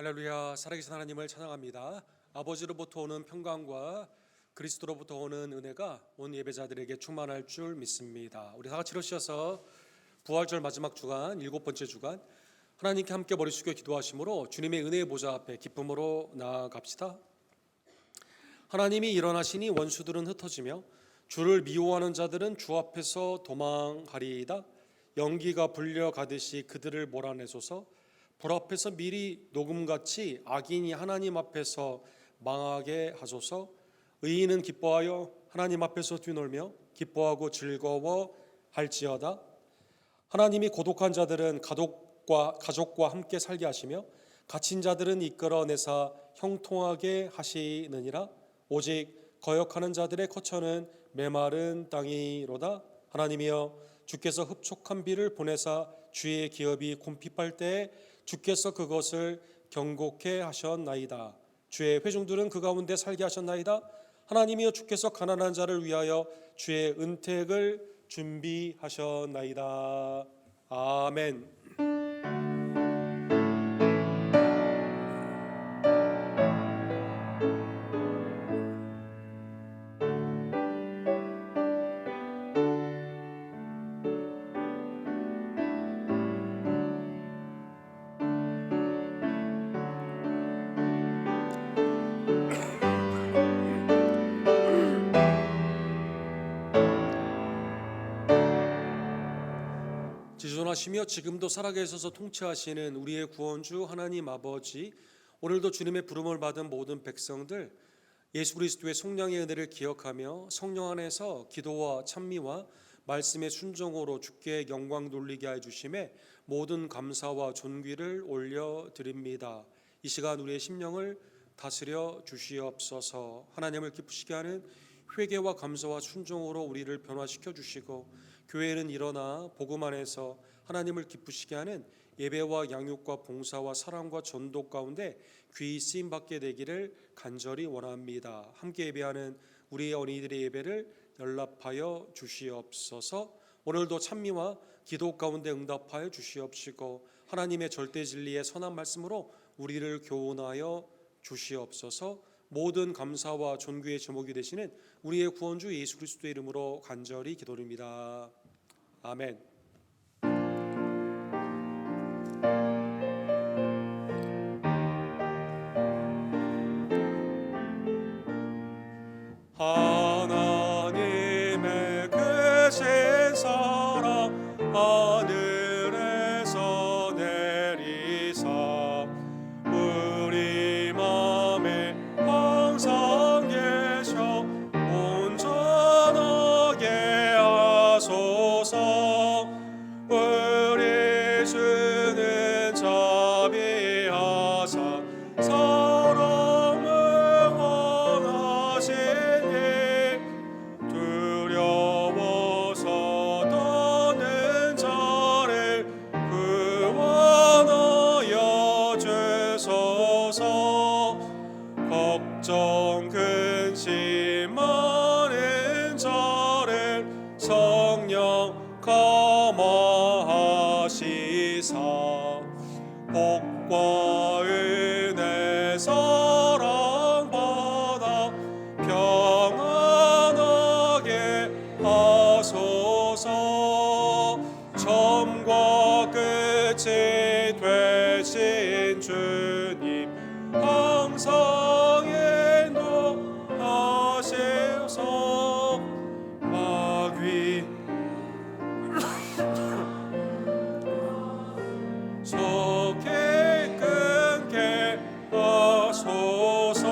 할렐루야. 살아계신 하나님을 찬양합니다. 아버지로부터 오는 평강과 그리스도로부터 오는 은혜가 온 예배자들에게 충만할 줄 믿습니다. 우리 다 같이 일어서셔서 부활절 마지막 주간, 7번째 주간, 하나님께 함께 머리 숙여 기도하심으로 주님의 은혜의 보좌 앞에 기쁨으로 나아갑시다. 하나님이 일어나시니 원수들은 흩어지며 주를 미워하는 자들은 주 앞에서 도망하리이다. 연기가 불려가듯이 그들을 몰아내소서. 불 앞에서 미리 녹음같이 악인이 하나님 앞에서 망하게 하소서. 의인은 기뻐하여 하나님 앞에서 뛰놀며 기뻐하고 즐거워할지어다. 하나님이 고독한 자들은 가족과 함께 살게 하시며 갇힌 자들은 이끌어내사 형통하게 하시느니라. 오직 거역하는 자들의 거처는 메마른 땅이로다. 하나님이여, 주께서 흡족한 비를 보내사 주의 기업이 곰핍할 때에 주께서 그것을 경고케 하셨나이다. 주의 회중들은 그 가운데 살게 하셨나이다. 하나님이여, 주께서 가난한 자를 위하여 주의 은택을 준비하셨나이다. 아멘. 지존하시며 지금도 살아계셔서 통치하시는 우리의 구원주 하나님 아버지, 오늘도 주님의 부름을 받은 모든 백성들, 예수 그리스도의 속량의 은혜를 기억하며 성령 안에서 기도와 찬미와 말씀의 순종으로 주께 영광 돌리게 해주심에 모든 감사와 존귀를 올려드립니다. 이 시간 우리의 심령을 다스려 주시옵소서. 하나님을 기쁘시게 하는 회개와 감사와 순종으로 우리를 변화시켜 주시고, 교회는 일어나 복음 안에서 하나님을 기쁘시게 하는 예배와 양육과 봉사와 사랑과 전도 가운데 귀히 쓰임 받게 되기를 간절히 원합니다. 함께 예배하는 우리의 어린이들의 예배를 연락하여 주시옵소서. 오늘도 찬미와 기도 가운데 응답하여 주시옵시고, 하나님의 절대 진리의 선한 말씀으로 우리를 교훈하여 주시옵소서. 모든 감사와 존귀의 제목이 되시는 우리의 구원주 예수 그리스도의 이름으로 간절히 기도드립니다. 아멘. 하나님의 크신 사랑 하늘에서 내리사 우리 맘에 항상 계셔 온전하게 하소서. 우리 주는 자비하사 사랑을 원하시니 두려워서 떠는 자를 구원하여 주소서. 걱정 근심 많은 자를 성령 감화하시사 복과 은혜 사랑받아 평안하게 하소서. 처음과 끝이 되신 주님 항상 인도하시옵소서. 마귀 속에 끊게 하소서.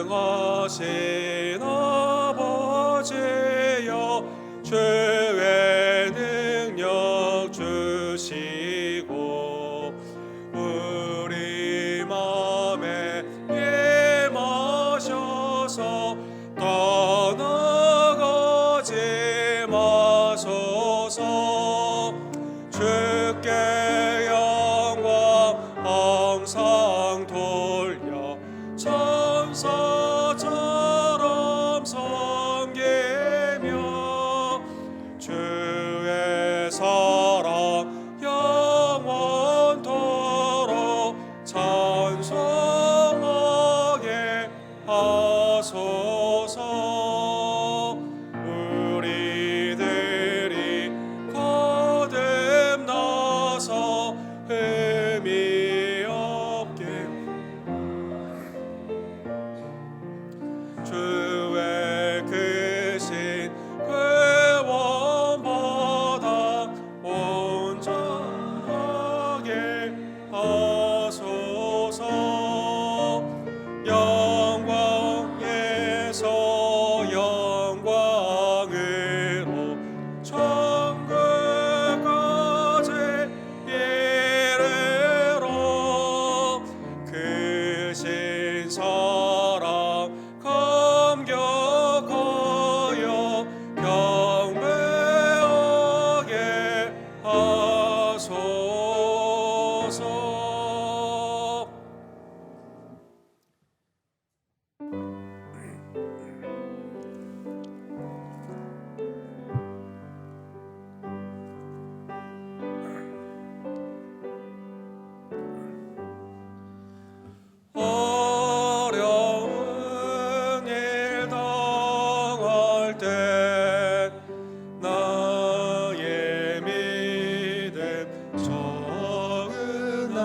전능하신 아버지여, 주의 능력 주시고 우리 맘에 임하셔서 떠나가지 마소서. 주께 영광 항상 돌려 하소서. 우리들이 거듭나서 흠이 없게 주의 크신 회원마다 온전하게 하소서. 영광에서 영광으로 천국까지 이르러 크신 사랑 감격하여 경배하게 하소서. 어려운 일 당할 때 나의 믿음 적으나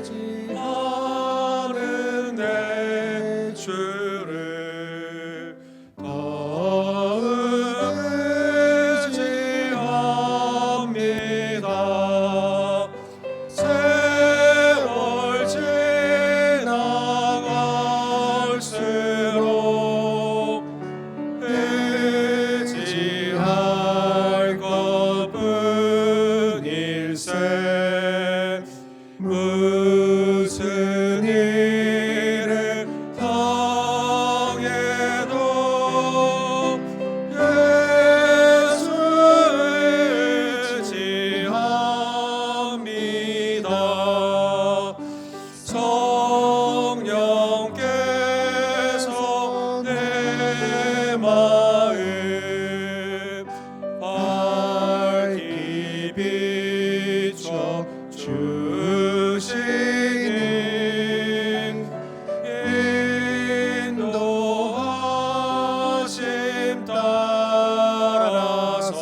의지하는 내 주를 더 의지합니다. 세월 지나갈수록 의지할 것뿐일세. 무슨 일을 당해도 예수 의지합니다. 성령께서 내 마음 밝히 비춰 주시니 인도하심 따라서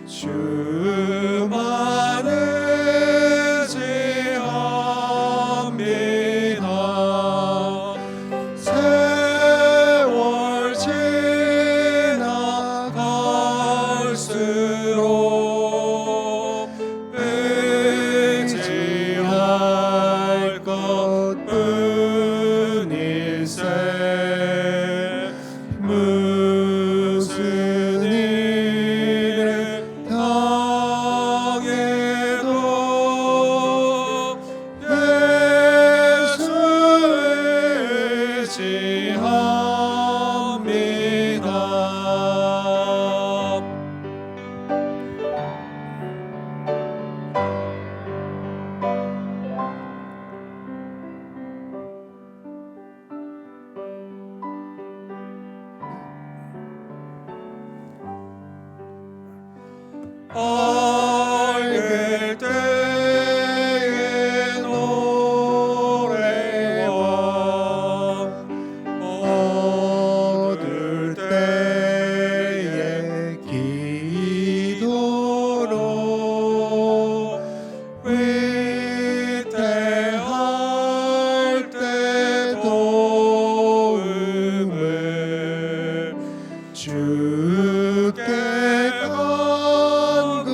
주만 의지합니다. 세월 지나갈수록 의지할 것뿐일세. 무슨 일을 당해도 예수 의지합니다. 밝을 때의 노래와 어두울 때의 기도로 위태할 때 도움을 주께 간구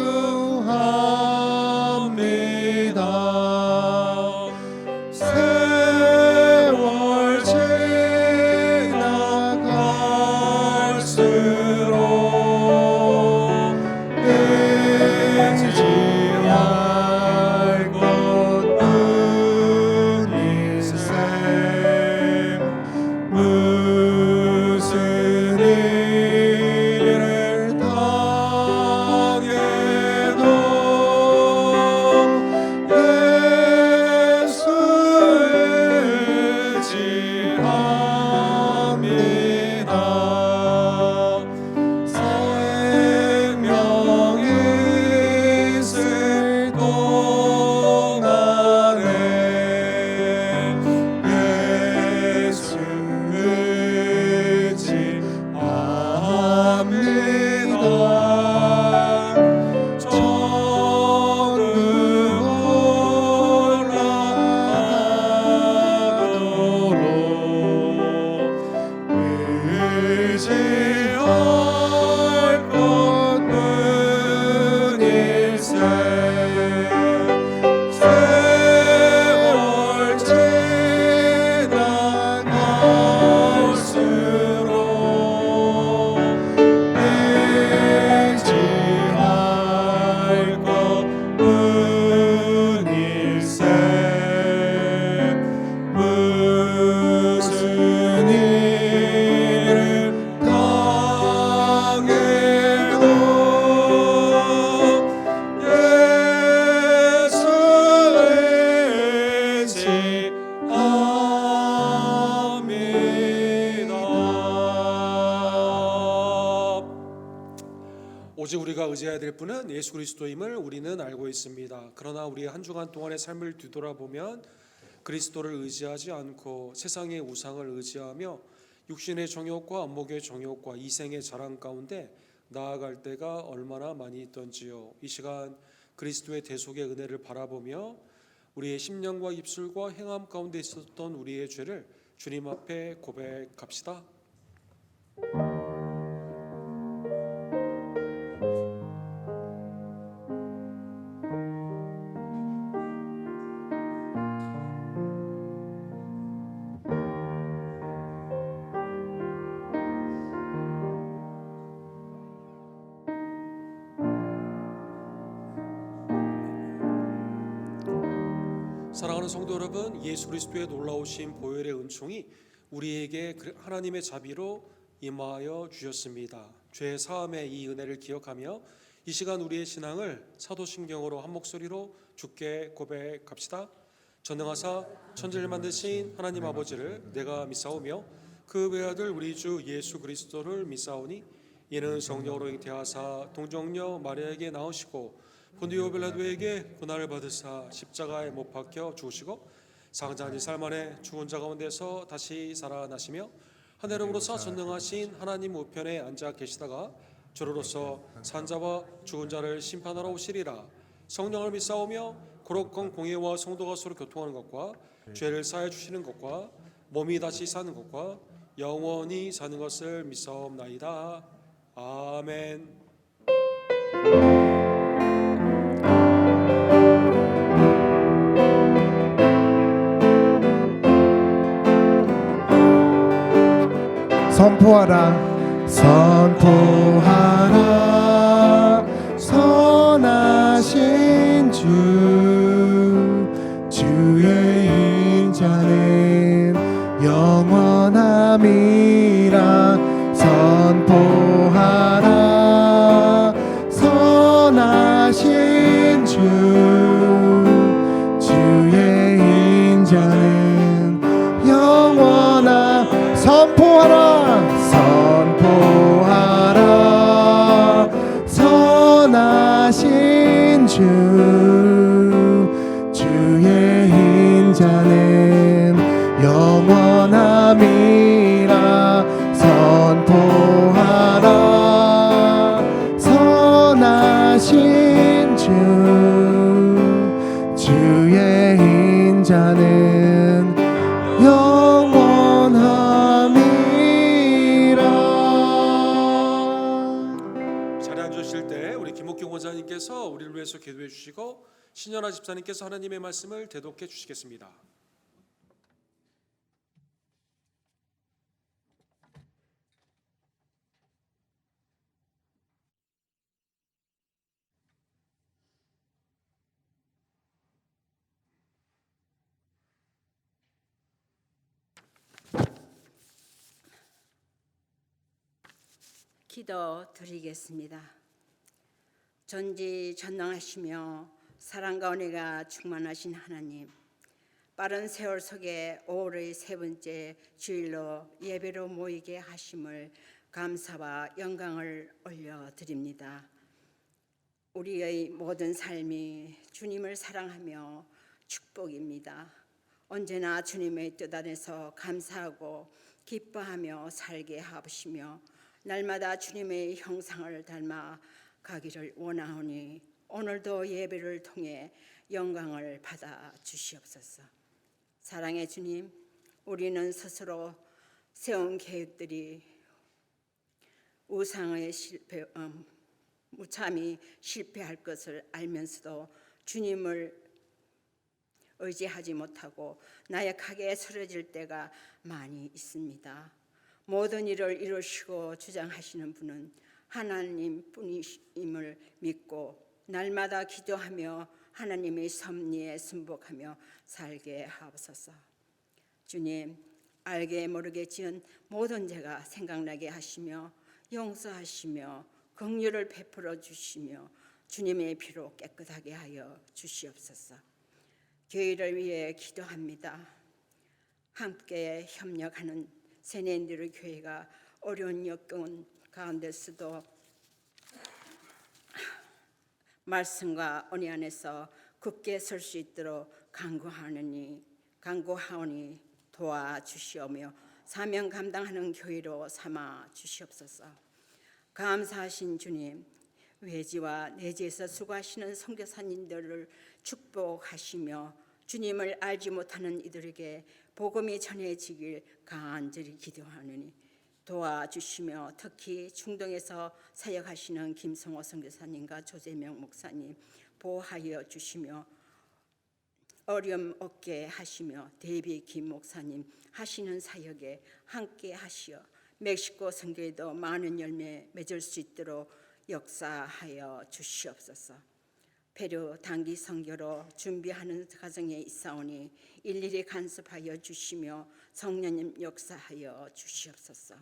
오직 우리가 의지해야 될 분은 예수 그리스도임을 우리는 알고 있습니다. 그러나 우리의 한 주간 동안의 삶을 뒤돌아보면 그리스도를 의지하지 않고 세상의 우상을 의지하며 육신의 정욕과 안목의 정욕과 이생의 자랑 가운데 나아갈 때가 얼마나 많이 있던지요. 이 시간 그리스도의 대속의 은혜를 바라보며 우리의 심령과 입술과 행함 가운데 있었던 우리의 죄를 주님 앞에 고백합시다. 사랑하는 성도 여러분, 예수 그리스도의 놀라우신 보혈의 은총이 우리에게 하나님의 자비로 임하여 주셨습니다. 죄 사함의 이 은혜를 기억하며 이 시간 우리의 신앙을 사도신경으로 한 목소리로 주께 고백합시다. 전능하사 천지를 만드신 하나님 아버지를 내가 믿사오며 그 외아들 우리 주 예수 그리스도를 믿사오니 이는 성령으로 잉태하사 동정녀 마리아에게 나오시고 본디오 빌라도에게 고난을 받으사 십자가에 못 박혀 죽으시고 사흘 4살 만에 죽은 자 가운데서 다시 살아나시며 하늘로부터 전능하신 하나님 우편에 앉아 계시다가 주로로서 산자와 죽은 자를 심판하러 오시리라. 성령을 믿사오며 거룩한 공예와 성도가 서로 교통하는 것과 죄를 사해 주시는 것과 몸이 다시 사는 것과 영원히 사는 것을 믿사옵나이다. 아멘. 선포하라 선포하라 선하신 주의 인자는 영원함이라. 선포하라 선하신 주의 인자는 영원함. 선포하라 선하신 주의 인자는 영원함이라. 선포하라 선하신 주의 인자는 자리에 앉으실 때 우리 김옥경 원장님께서 우리를 위해서 기도해 주시고 신현아 집사님께서 하나님의 말씀을 대독해 주시겠습니다. 기도 드리겠습니다. 전지전능하시며 사랑과 은혜가 충만하신 하나님, 빠른 세월 속에 5월의 세 번째 주일로 예배로 모이게 하심을 감사와 영광을 올려드립니다. 우리의 모든 삶이 주님을 사랑하며 축복입니다. 언제나 주님의 뜻 안에서 감사하고 기뻐하며 살게 하시며 날마다 주님의 형상을 닮아 가기를 원하오니 오늘도 예배를 통해 영광을 받아 주시옵소서. 사랑의 주님, 우리는 스스로 세운 계획들이 무참히 실패할 것을 알면서도 주님을 의지하지 못하고 나약하게 쓰러질 때가 많이 있습니다. 모든 일을 이루시고 주장하시는 분은 하나님뿐임을 믿고 날마다 기도하며 하나님의 섭리에 순복하며 살게 하옵소서. 주님, 알게 모르게 지은 모든 죄가 생각나게 하시며 용서하시며 긍휼을 베풀어 주시며 주님의 피로 깨끗하게 하여 주시옵소서. 교회를 위해 기도합니다. 함께 협력하는 세네인들의 교회가 어려운 여건 가운데서도 말씀과 언약 안에서 굳게 설 수 있도록 간구하오니 도와주시오며 사명 감당하는 교회로 삼아 주시옵소서. 감사하신 주님, 외지와 내지에서 수고하시는 선교사님들을 축복하시며 주님을 알지 못하는 이들에게 복음이 전해지길 간절히 기도하느니 도와주시며 특히 중동에서 사역하시는 김성호 선교사님과 조재명 목사님 보호하여 주시며 어려움 없게 하시며 데이비 김 목사님 하시는 사역에 함께 하시어 멕시코 선교에도 많은 열매 맺을 수 있도록 역사하여 주시옵소서. 페루 단기 선교로 준비하는 과정에 있사오니 일일이 간섭하여 주시며 성령님 역사하여 주시옵소서.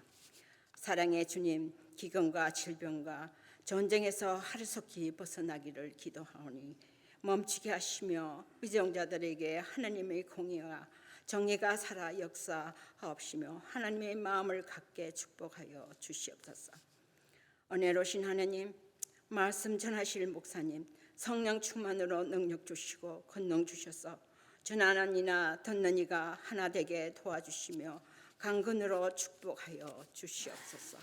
사랑의 주님, 기근과 질병과 전쟁에서 하루속히 벗어나기를 기도하오니 멈추게 하시며 위정자들에게 하나님의 공의와 정의가 살아 역사하옵시며 하나님의 마음을 갖게 축복하여 주시옵소서. 은혜로우신 하나님, 말씀 전하실 목사님 성령 충만으로 능력 주시고 권능 주셔서 전하는 이나 듣는 이가 하나 되게 도와주시며 강건으로 축복하여 주시옵소서.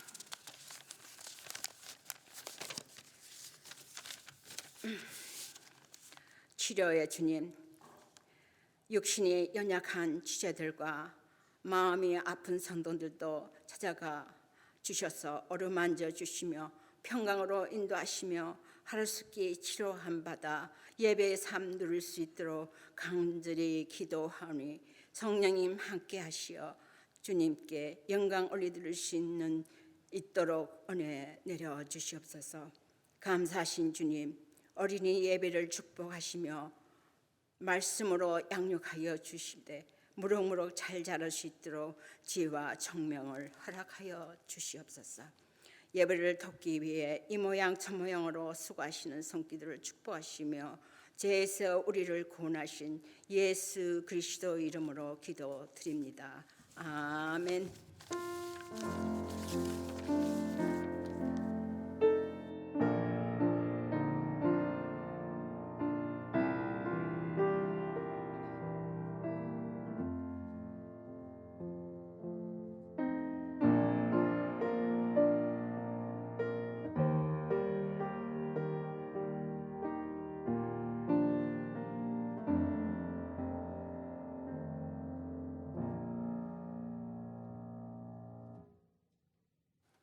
치료의 주님, 육신이 연약한 지체들과 마음이 아픈 성도들도 찾아가 주셔서 어루만져 주시며 평강으로 인도하시며 하루속히 치료한 바다 예배의 삶 누릴 수 있도록 간절히 기도하오니 성령님 함께 하시어 주님께 영광 올려드릴 수 있도록 은혜 내려 주시옵소서. 감사하신 주님, 어린이 예배를 축복하시며 말씀으로 양육하여 주시되 무럭무럭 잘 자랄 수 있도록 지혜와 청명을 허락하여 주시옵소서. 예배를 돕기 위해 이 모양 저 모양으로 수고하시는 성기들을 축복하시며 죄에서 우리를 구원하신 예수 그리스도 이름으로 기도드립니다. 아멘.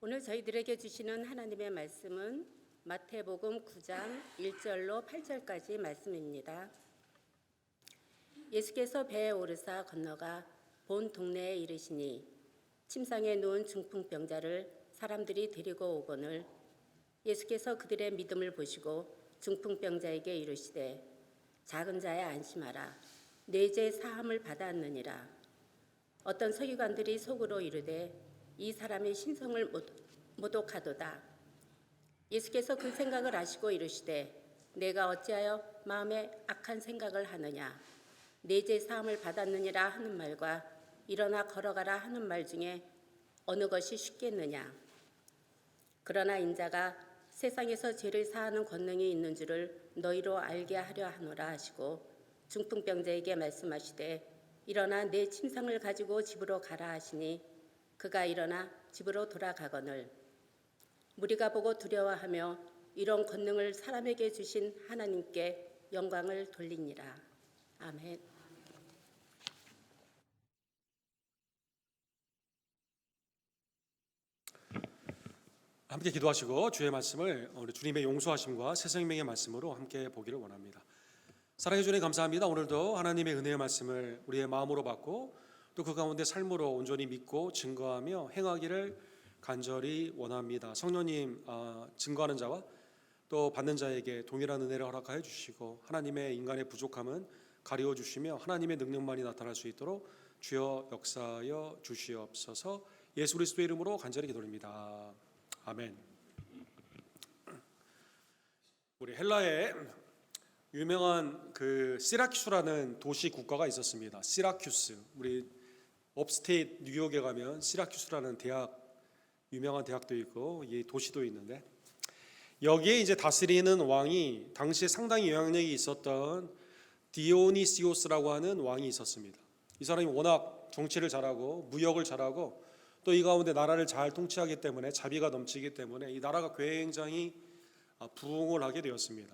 오늘 저희들에게 주시는 하나님의 말씀은 마태복음 9장 1절로 8절까지 말씀입니다. 예수께서 배에 오르사 건너가 본 동네에 이르시니 침상에 누운 중풍병자를 사람들이 데리고 오거늘 예수께서 그들의 믿음을 보시고 중풍병자에게 이르시되 작은 자야 안심하라 네 죄 사함을 받았느니라. 어떤 서기관들이 속으로 이르되 이 사람이 신성을 모독하도다. 예수께서 그 생각을 아시고 이르시되 내가 어찌하여 마음에 악한 생각을 하느냐. 네 죄 사함을 받았느니라 하는 말과 일어나 걸어가라 하는 말 중에 어느 것이 쉽겠느냐. 그러나 인자가 세상에서 죄를 사하는 권능이 있는 줄을 너희로 알게 하려 하노라 하시고 중풍병자에게 말씀하시되 일어나 내 침상을 가지고 집으로 가라 하시니 그가 일어나 집으로 돌아가거늘 무리가 보고 두려워하며 이런 권능을 사람에게 주신 하나님께 영광을 돌리니라. 아멘. 함께 기도하시고 주의 말씀을 우리 주님의 용서하심과 새 생명의 말씀으로 함께 보기를 원합니다. 사랑해 주님 감사합니다. 오늘도 하나님의 은혜의 말씀을 우리의 마음으로 받고 또 그 가운데 삶으로 온전히 믿고 증거하며 행하기를 간절히 원합니다. 성령님 증거하는 자와 또 받는 자에게 동일한 은혜를 허락하여 주시고 하나님의 인간의 부족함은 가리워 주시며 하나님의 능력만이 나타날 수 있도록 주여 역사하여 주시옵소서. 예수 그리스도의 이름으로 간절히 기도드립니다. 아멘. 우리 헬라에 유명한 그 시라큐스라는 도시 국가가 있었습니다. 시라큐스. 우리 업스테이트 뉴욕에 가면 시라큐스라는 대학 유명한 대학도 있고 이 도시도 있는데 여기에 이제 다스리는 왕이 당시에 상당히 영향력이 있었던 디오니시오스라고 하는 왕이 있었습니다. 이 사람이 워낙 정치를 잘하고 무역을 잘하고 또 이 가운데 나라를 잘 통치하기 때문에 자비가 넘치기 때문에 이 나라가 굉장히 부흥을 하게 되었습니다.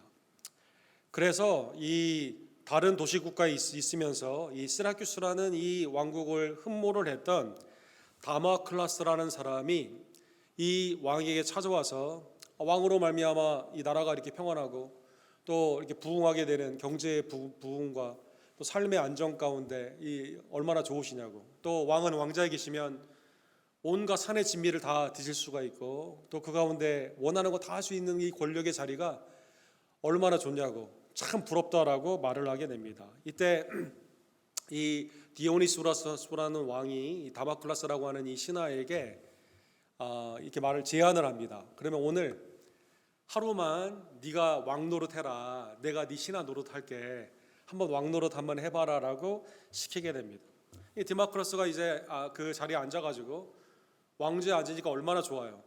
그래서 이 다른 도시 국가에 있으면서 이 시라큐스라는 이 왕국을 흠모를 했던 다마클라스라는 사람이 이 왕에게 찾아와서 왕으로 말미암아 이 나라가 이렇게 평안하고 또 이렇게 부흥하게 되는 경제의 부흥과 또 삶의 안정 가운데 이 얼마나 좋으시냐고, 또 왕은 왕자에 계시면 온갖 산의 진미를 다 드실 수가 있고 또 그 가운데 원하는 거 다 할 수 있는 이 권력의 자리가 얼마나 좋냐고 참 부럽다라고 말을 하게 됩니다. 이때 이 디오니수라스라는 왕이 다마클라스라고 하는 이 신하에게 이렇게 말을 제안을 합니다. 그러면 오늘 하루만 네가 왕 노릇해라. 내가 네 신하 노릇할게. 한번 왕 노릇 한번 해봐라라고 시키게 됩니다. 이 디마클라스가 이제 그 자리에 앉아가지고 왕좌에 앉으니까 얼마나 좋아요.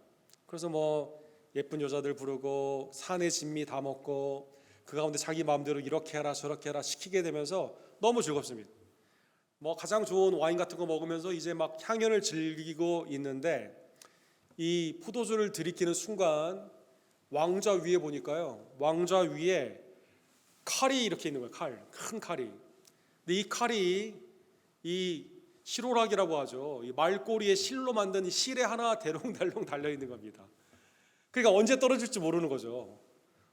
그래서 뭐 예쁜 여자들 부르고 산의 진미 다 먹고 그 가운데 자기 마음대로 이렇게 해라 저렇게 해라 시키게 되면서 너무 즐겁습니다. 뭐 가장 좋은 와인 같은 거 먹으면서 이제 막 향연을 즐기고 있는데 이 포도주를 들이키는 순간 왕좌 위에 보니까요, 왕좌 위에 칼이 이렇게 있는 거예요. 큰 칼이. 근데 이 칼이 이 실오락이라고 하죠. 이 말꼬리에 실로 만든 이 실에 하나 대롱달롱 달려 있는 겁니다. 그러니까 언제 떨어질지 모르는 거죠.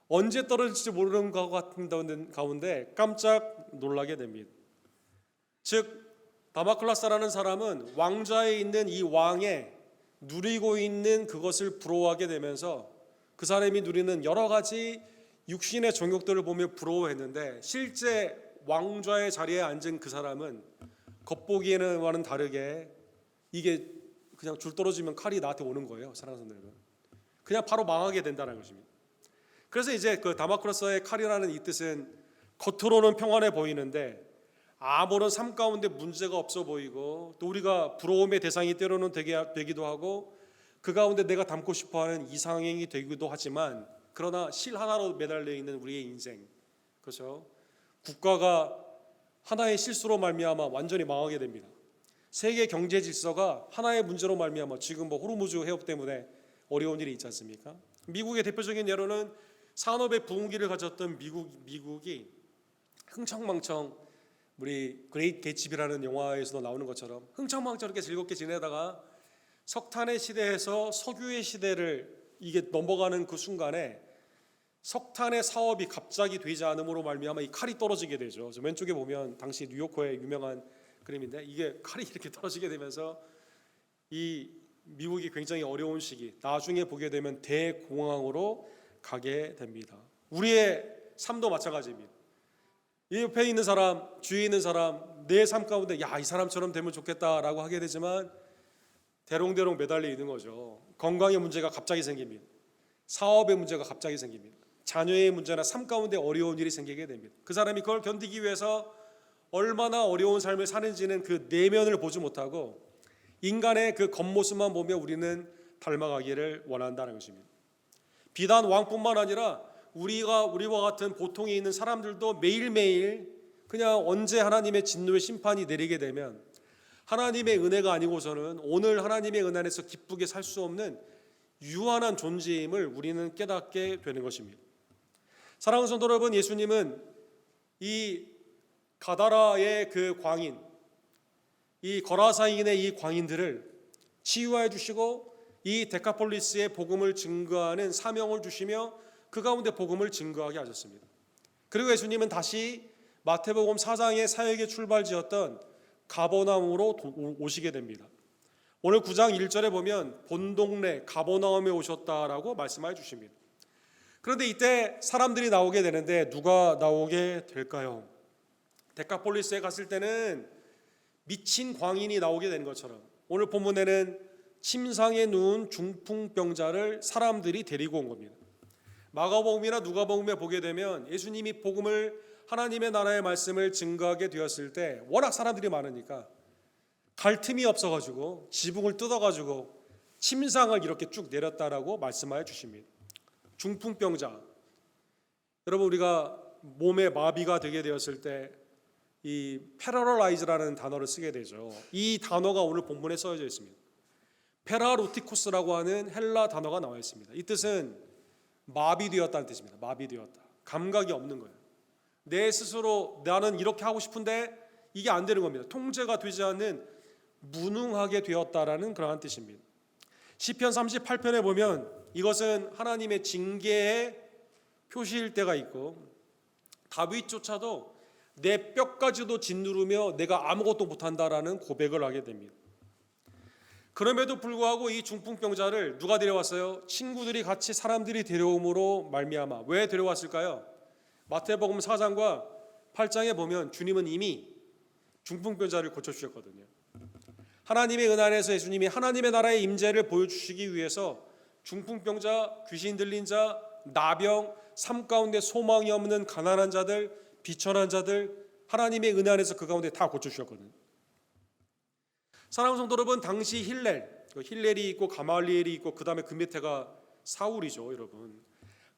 언제 떨어질지 모르는 것 같은 가운데 깜짝 놀라게 됩니다. 즉 다마클라스라는 사람은 왕좌에 있는 이 왕의 누리고 있는 그것을 부러워하게 되면서 그 사람이 누리는 여러 가지 육신의 정욕들을 보며 부러워했는데 실제 왕좌의 자리에 앉은 그 사람은 겉보기에는 다르게 이게 그냥 줄 떨어지면 칼이 나한테 오는 거예요. 사랑하는 여러분, 그냥 바로 망하게 된다는 것입니다. 그래서 이제 그 다마클라스의 칼이라는 이 뜻은 겉으로는 평안해 보이는데 아무런 삶 가운데 문제가 없어 보이고 또 우리가 부러움의 대상이 때로는 되기도 하고 그 가운데 내가 담고 싶어하는 이상행이 되기도 하지만 그러나 실 하나로 매달려 있는 우리의 인생, 그렇죠? 국가가 하나의 실수로 말미암아 완전히 망하게 됩니다. 세계 경제 질서가 하나의 문제로 말미암아 지금 뭐 호르무즈 해협 때문에 어려운 일이 있지 않습니까? 미국의 대표적인 예로는 산업의 부흥기를 가졌던 미국이 흥청망청 우리 그레이트 개츠비라는 영화에서도 나오는 것처럼 흥청망청 이렇게 즐겁게 지내다가 석탄의 시대에서 석유의 시대를 이게 넘어가는 그 순간에 석탄의 사업이 갑자기 되지 않음으로 말미암아 이 칼이 떨어지게 되죠. 왼쪽에 보면 당시 뉴요커의 유명한 그림인데 이게 칼이 이렇게 떨어지게 되면서 이 미국이 굉장히 어려운 시기, 나중에 보게 되면 대공황으로 가게 됩니다. 우리의 삶도 마찬가지입니다. 이 옆에 있는 사람, 주위에 있는 사람, 내 삶 가운데 야, 이 사람처럼 되면 좋겠다라고 하게 되지만 대롱대롱 매달려 있는 거죠. 건강의 문제가 갑자기 생깁니다. 사업의 문제가 갑자기 생깁니다. 자녀의 문제나 삶 가운데 어려운 일이 생기게 됩니다. 그 사람이 그걸 견디기 위해서 얼마나 어려운 삶을 사는지는 그 내면을 보지 못하고 인간의 그 겉모습만 보며 우리는 닮아가기를 원한다는 것입니다. 비단 왕뿐만 아니라 우리와 같은 보통에 있는 사람들도 매일매일 그냥 언제 하나님의 진노의 심판이 내리게 되면 하나님의 은혜가 아니고서는 오늘 하나님의 은혜 안에서 기쁘게 살 수 없는 유한한 존재임을 우리는 깨닫게 되는 것입니다. 사랑하는 성도 여러분, 예수님은 이 가다라의 그 광인, 이 거라사인의 이 광인들을 치유하여 주시고 이 데카폴리스의 복음을 증거하는 사명을 주시며 그 가운데 복음을 증거하게 하셨습니다. 그리고 예수님은 다시 마태복음 4장의 사역의 출발지였던 가버나움으로 오시게 됩니다. 오늘 9장 1절에 보면 본 동네 가버나움에 오셨다라고 말씀해 주십니다. 그런데 이때 사람들이 나오게 되는데 누가 나오게 될까요? 데카폴리스에 갔을 때는 미친 광인이 나오게 되는 것처럼 오늘 본문에는 침상에 누운 중풍병자를 사람들이 데리고 온 겁니다. 마가복음이나 누가복음에 보게 되면 예수님이 복음을 하나님의 나라의 말씀을 증거하게 되었을 때 워낙 사람들이 많으니까 갈 틈이 없어가지고 지붕을 뜯어가지고 침상을 이렇게 쭉 내렸다라고 말씀하여 주십니다. 중풍병자. 여러분, 우리가 몸에 마비가 되게 되었을 때 이 패러라이즈라는 단어를 쓰게 되죠. 이 단어가 오늘 본문에 써져 있습니다. 페라로티코스라고 하는 헬라 단어가 나와 있습니다. 이 뜻은 마비되었다는 뜻입니다. 마비되었다. 감각이 없는 거예요. 내 스스로 나는 이렇게 하고 싶은데 이게 안 되는 겁니다. 통제가 되지 않는 무능하게 되었다라는 그러한 뜻입니다. 시편 38편에 보면 이것은 하나님의 징계의 표시일 때가 있고, 다윗조차도 내 뼈까지도 짓누르며 내가 아무것도 못한다라는 고백을 하게 됩니다. 그럼에도 불구하고 이 중풍병자를 누가 데려왔어요? 친구들이 같이 사람들이 데려옴으로 말미암아. 왜 데려왔을까요? 마태복음 4장과 8장에 보면 주님은 이미 중풍병자를 고쳐주셨거든요. 하나님의 은혜 안에서 예수님이 하나님의 나라의 임재를 보여주시기 위해서 중풍병자, 귀신 들린 자, 나병, 삶 가운데 소망이 없는 가난한 자들, 비천한 자들, 하나님의 은혜 안에서 그 가운데 다 고쳐주셨거든요. 사랑하는 성도 여러분, 당시 힐렐이 있고 가말리엘이 있고 그 다음에 그 밑에가 사울이죠. 여러분,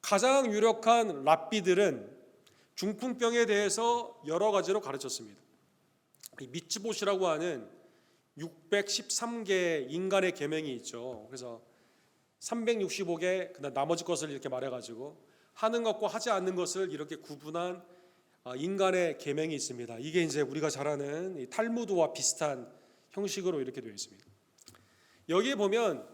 가장 유력한 랍비들은 중풍병에 대해서 여러 가지로 가르쳤습니다. 미츠봇이라고 하는 613개의 인간의 계명이 있죠. 그래서 365개, 그다음 나머지 것을 이렇게 말해가지고 하는 것과 하지 않는 것을 이렇게 구분한 인간의 계명이 있습니다. 이게 이제 우리가 잘 아는 이 탈무드와 비슷한 형식으로 이렇게 되어 있습니다. 여기에 보면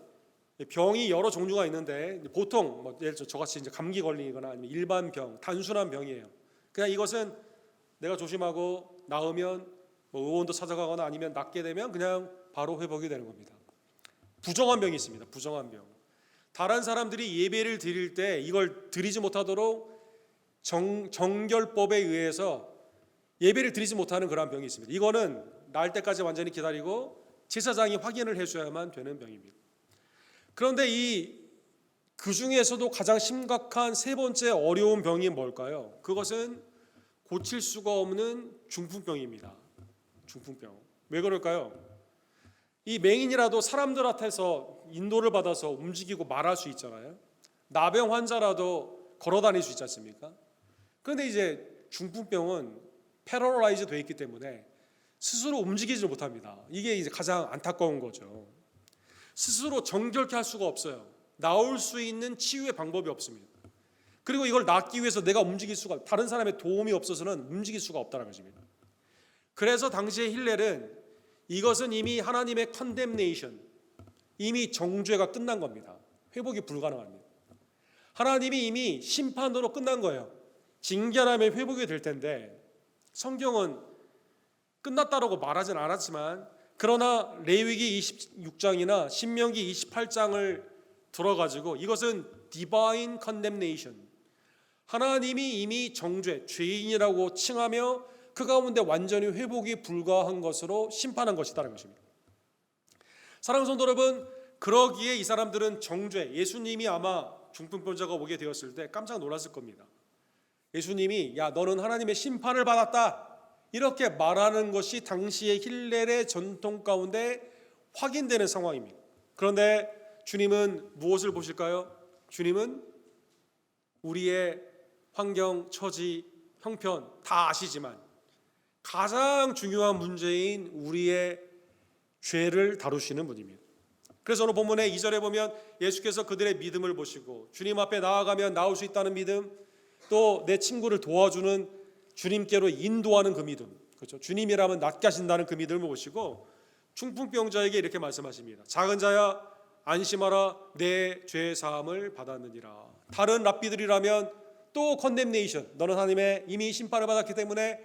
병이 여러 종류가 있는데 보통 예를 들어 저같이 이제 감기 걸리거나 아니면 일반 병, 단순한 병이에요. 그냥 이것은 내가 조심하고 나으면 의원도 찾아가거나 아니면 낫게 되면 그냥 바로 회복이 되는 겁니다. 부정한 병이 있습니다. 부정한 병. 다른 사람들이 예배를 드릴 때 이걸 드리지 못하도록 정결법에 의해서 예배를 드리지 못하는 그런 병이 있습니다. 이거는 나을 때까지 완전히 기다리고 제사장이 확인을 해줘야만 되는 병입니다. 그런데 그 중에서도 가장 심각한 세 번째 어려운 병이 뭘까요? 그것은 고칠 수가 없는 중풍병입니다. 중풍병. 왜 그럴까요? 이 맹인이라도 사람들한테서 인도를 받아서 움직이고 말할 수 있잖아요. 나병 환자라도 걸어 다닐 수 있지 않습니까? 그런데 이제 중풍병은 패러라이즈 되어 있기 때문에 스스로 움직이지 못합니다. 이게 이제 가장 안타까운 거죠. 스스로 정결케 할 수가 없어요. 나올 수 있는 치유의 방법이 없습니다. 그리고 이걸 낫기 위해서 내가 움직일 수가, 다른 사람의 도움이 없어서는 움직일 수가 없다는 것입니다. 그래서 당시의 힐렐은 이것은 이미 하나님의 컨뎀네이션, 이미 정죄가 끝난 겁니다. 회복이 불가능합니다. 하나님이 이미 심판으로 끝난 거예요. 징계하면 회복이 될 텐데 성경은 끝났다라고 말하진 않았지만, 그러나 레위기 26장이나 신명기 28장을 들어가지고 이것은 디바인 컨뎀네이션, 하나님이 이미 정죄, 죄인이라고 칭하며 그 가운데 완전히 회복이 불가한 것으로 심판한 것이다라는 것입니다. 사랑하는 성도 여러분, 그러기에 이 사람들은 정죄, 예수님이 아마 중풍병자가 오게 되었을 때 깜짝 놀랐을 겁니다. 예수님이 야 너는 하나님의 심판을 받았다 이렇게 말하는 것이 당시의 힐렐의 전통 가운데 확인되는 상황입니다. 그런데 주님은 무엇을 보실까요? 주님은 우리의 환경, 처지, 형편 다 아시지만 가장 중요한 문제인 우리의 죄를 다루시는 분입니다. 그래서 오늘 본문의 2절에 보면 예수께서 그들의 믿음을 보시고 주님 앞에 나아가면 나올 수 있다는 믿음, 또 내 친구를 도와주는 주님께로 인도하는 그 믿음, 그렇죠? 주님이라면 낫게 하신다는 그 믿음을 보시고 중풍병자에게 이렇게 말씀하십니다. 작은 자야 안심하라, 내 죄 사함을 받았느니라. 다른 랍비들이라면 또 컨뎀네이션, 너는 하나님의 이미 심판을 받았기 때문에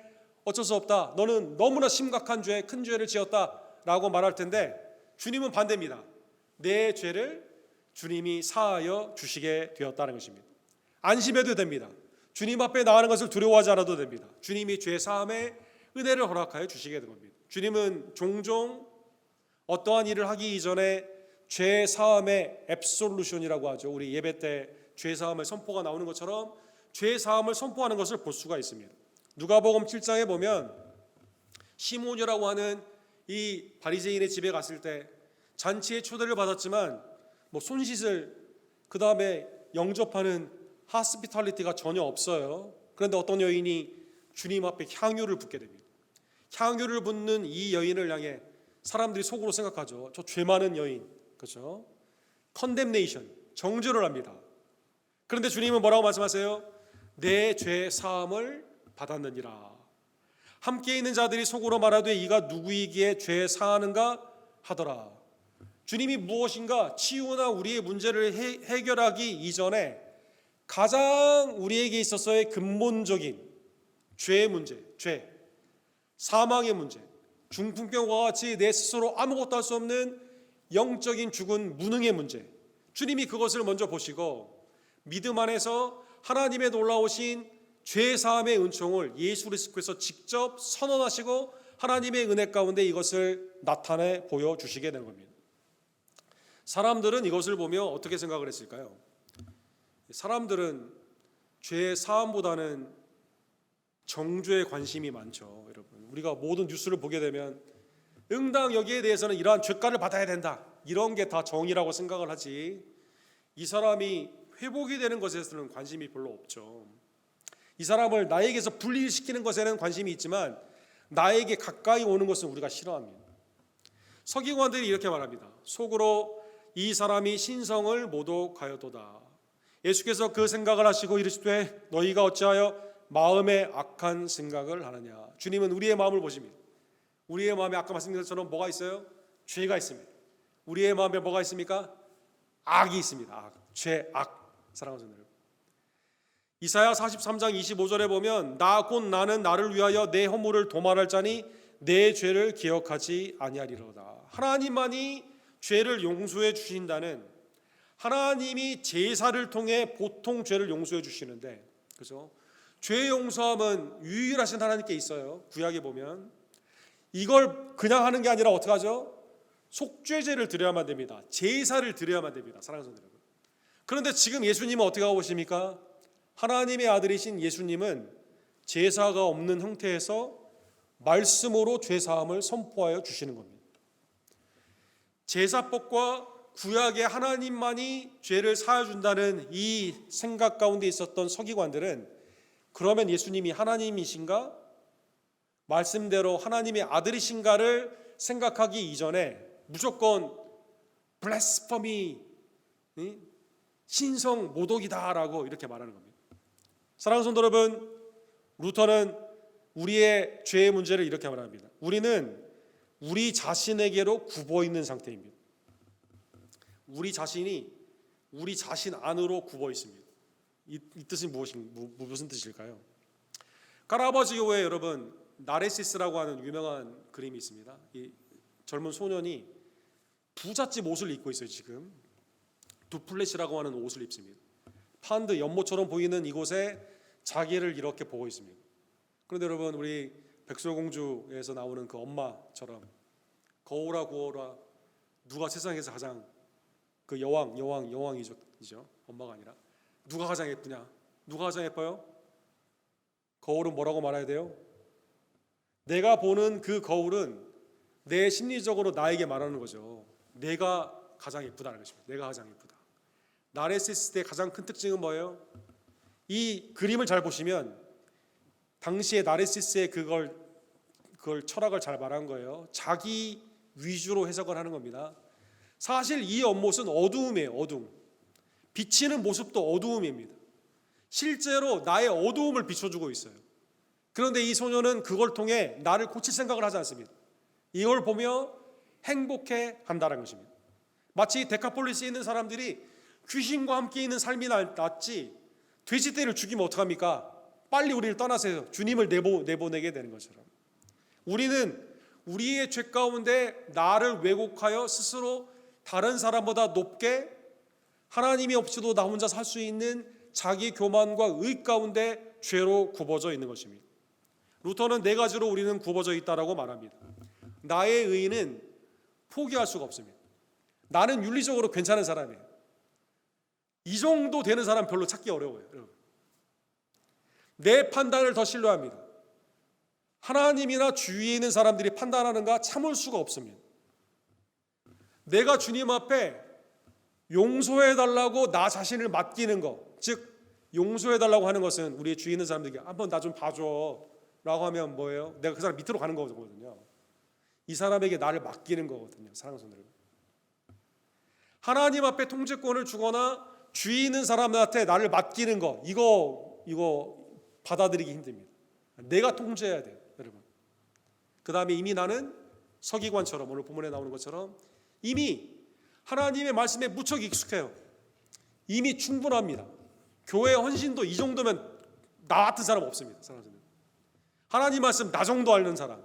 어쩔 수 없다, 너는 너무나 심각한 죄, 큰 죄를 지었다 라고 말할 텐데 주님은 반대입니다. 내 죄를 주님이 사하여 주시게 되었다는 것입니다. 안심해도 됩니다. 주님 앞에 나가는 것을 두려워하지 않아도 됩니다. 주님이 죄 사함의 은혜를 허락하여 주시게 된 겁니다. 주님은 종종 어떠한 일을 하기 이전에 죄 사함의 앱솔루션이라고 하죠. 우리 예배 때 죄 사함의 선포가 나오는 것처럼 죄 사함을 선포하는 것을 볼 수가 있습니다. 누가복음 7장에 보면 시몬이라고 하는 이 바리새인의 집에 갔을 때 잔치에 초대를 받았지만 손 씻을, 그 다음에 영접하는 하스피탈리티가 전혀 없어요. 그런데 어떤 여인이 주님 앞에 향유를 붓게 됩니다. 향유를 붓는 이 여인을 향해 사람들이 속으로 생각하죠. 저 죄 많은 여인, 그렇죠? 컨뎀네이션, 정죄를 합니다. 그런데 주님은 뭐라고 말씀하세요? 내 죄 사함을 받았느니라. 함께 있는 자들이 속으로 말하되 이가 누구이기에 죄 사하는가 하더라. 주님이 무엇인가 치유나 우리의 문제를 해결하기 이전에 가장 우리에게 있어서의 근본적인 죄의 문제, 죄, 사망의 문제, 중풍병과 같이 내 스스로 아무것도 할 수 없는 영적인 죽은 무능의 문제, 주님이 그것을 먼저 보시고 믿음 안에서 하나님의 놀라우신 죄 사함의 은총을 예수 그리스도께서 직접 선언하시고 하나님의 은혜 가운데 이것을 나타내 보여주시게 되는 겁니다. 사람들은 이것을 보며 어떻게 생각을 했을까요? 사람들은 죄 사함보다는 정죄에 관심이 많죠. 여러분, 우리가 모든 뉴스를 보게 되면 응당 여기에 대해서는 이러한 죄가를 받아야 된다, 이런 게 다 정의라고 생각을 하지, 이 사람이 회복이 되는 것에서는 관심이 별로 없죠. 이 사람을 나에게서 분리시키는 것에는 관심이 있지만 나에게 가까이 오는 것은 우리가 싫어합니다. 서기관들이 이렇게 말합니다. 속으로 이 사람이 신성을 모독하였도다. 예수께서 그 생각을 하시고 이르시되 너희가 어찌하여 마음에 악한 생각을 하느냐. 주님은 우리의 마음을 보십니다. 우리의 마음에 아까 말씀드린 것처럼 뭐가 있어요? 죄가 있습니다. 우리의 마음에 뭐가 있습니까? 악이 있습니다. 악, 죄, 악. 사랑하는 여러분, 이사야 43장 25절에 보면 나 곧 나는 나를 위하여 내 허물을 도말할 자니 내 죄를 기억하지 아니하리로다. 하나님만이 죄를 용서해 주신다는, 하나님이 제사를 통해 보통 죄를 용서해 주시는데, 그래서 죄 용서함은 유일하신 하나님께 있어요. 구약에 보면 이걸 그냥 하는 게 아니라 어떻게 하죠? 속죄제를 드려야만 됩니다. 제사를 드려야만 됩니다. 사랑하는 여러분, 그런데 지금 예수님은 어떻게 하고 계십니까? 하나님의 아들이신 예수님은 제사가 없는 형태에서 말씀으로 죄사함을 선포하여 주시는 겁니다. 제사법과 구약의 하나님만이 죄를 사하여 준다는 이 생각 가운데 있었던 서기관들은 그러면 예수님이 하나님이신가? 말씀대로 하나님의 아들이신가를 생각하기 이전에 무조건 블래스퍼미, 신성 모독이다라고 이렇게 말하는 겁니다. 사랑하는 성도 여러분, 루터는 우리의 죄의 문제를 이렇게 말합니다. 우리는 우리 자신에게로 굽어 있는 상태입니다. 우리 자신이 우리 자신 안으로 굽어 있습니다. 이 뜻이 무슨 뜻일까요? 까라바지 교회에 여러분 나레시스라고 하는 유명한 그림이 있습니다. 이 젊은 소년이 부잣집 옷을 입고 있어요. 지금 두플렛이라고 하는 옷을 입습니다. 판드 연못처럼 보이는 이곳에 자기를 이렇게 보고 있습니다. 그런데 여러분, 우리 백설공주에서 나오는 그 엄마처럼 거울아 구워라, 누가 세상에서 가장 그 여왕이죠. 엄마가 아니라 누가 가장 예쁘냐? 누가 가장 예뻐요? 거울은 뭐라고 말해야 돼요? 내가 보는 그 거울은 내 심리적으로 나에게 말하는 거죠. 내가 가장 예쁘다는 것입니다. 내가 가장 예쁘다. 나레시스트의 가장 큰 특징은 뭐예요? 이 그림을 잘 보시면 당시에 나레시스의 그걸 철학을 잘 말한 거예요. 자기 위주로 해석을 하는 겁니다. 사실 이 연못은 어두움이에요. 어두움. 비치는 모습도 어두움입니다. 실제로 나의 어두움을 비춰주고 있어요. 그런데 이 소녀는 그걸 통해 나를 고칠 생각을 하지 않습니다. 이걸 보며 행복해 한다는 것입니다. 마치 데카폴리스에 있는 사람들이 귀신과 함께 있는 삶이 낫지 돼지떼를 죽이면 어떡합니까? 빨리 우리를 떠나세요. 주님을 내보내게 되는 것처럼 우리는 우리의 죄 가운데 나를 왜곡하여 스스로 다른 사람보다 높게 하나님이 없이도 나 혼자 살 수 있는 자기 교만과 의 가운데 죄로 굽어져 있는 것입니다. 루터는 네 가지로 우리는 굽어져 있다라고 말합니다. 나의 의는 포기할 수가 없습니다. 나는 윤리적으로 괜찮은 사람이에요. 이 정도 되는 사람 별로 찾기 어려워요. 여러분. 내 판단을 더 신뢰합니다. 하나님이나 주위에 있는 사람들이 판단하는가 참을 수가 없습니다. 내가 주님 앞에 용서해달라고 나 자신을 맡기는 것, 즉 용서해달라고 하는 것은 우리의 주위에 있는 사람들에게 한번 나 좀 봐줘 라고 하면 뭐예요? 내가 그 사람 밑으로 가는 거거든요. 이 사람에게 나를 맡기는 거거든요. 사랑하는 성도들, 하나님 앞에 통제권을 주거나 주위 있는 사람한테 나를 맡기는 거, 이거 받아들이기 힘듭니다. 내가 통제해야 돼요, 여러분. 그 다음에 이미 나는 서기관처럼, 오늘 본문에 나오는 것처럼 이미 하나님의 말씀에 무척 익숙해요. 이미 충분합니다. 교회 헌신도 이 정도면 나 같은 사람 없습니다. 사람들은. 하나님 말씀 나 정도 아는 사람,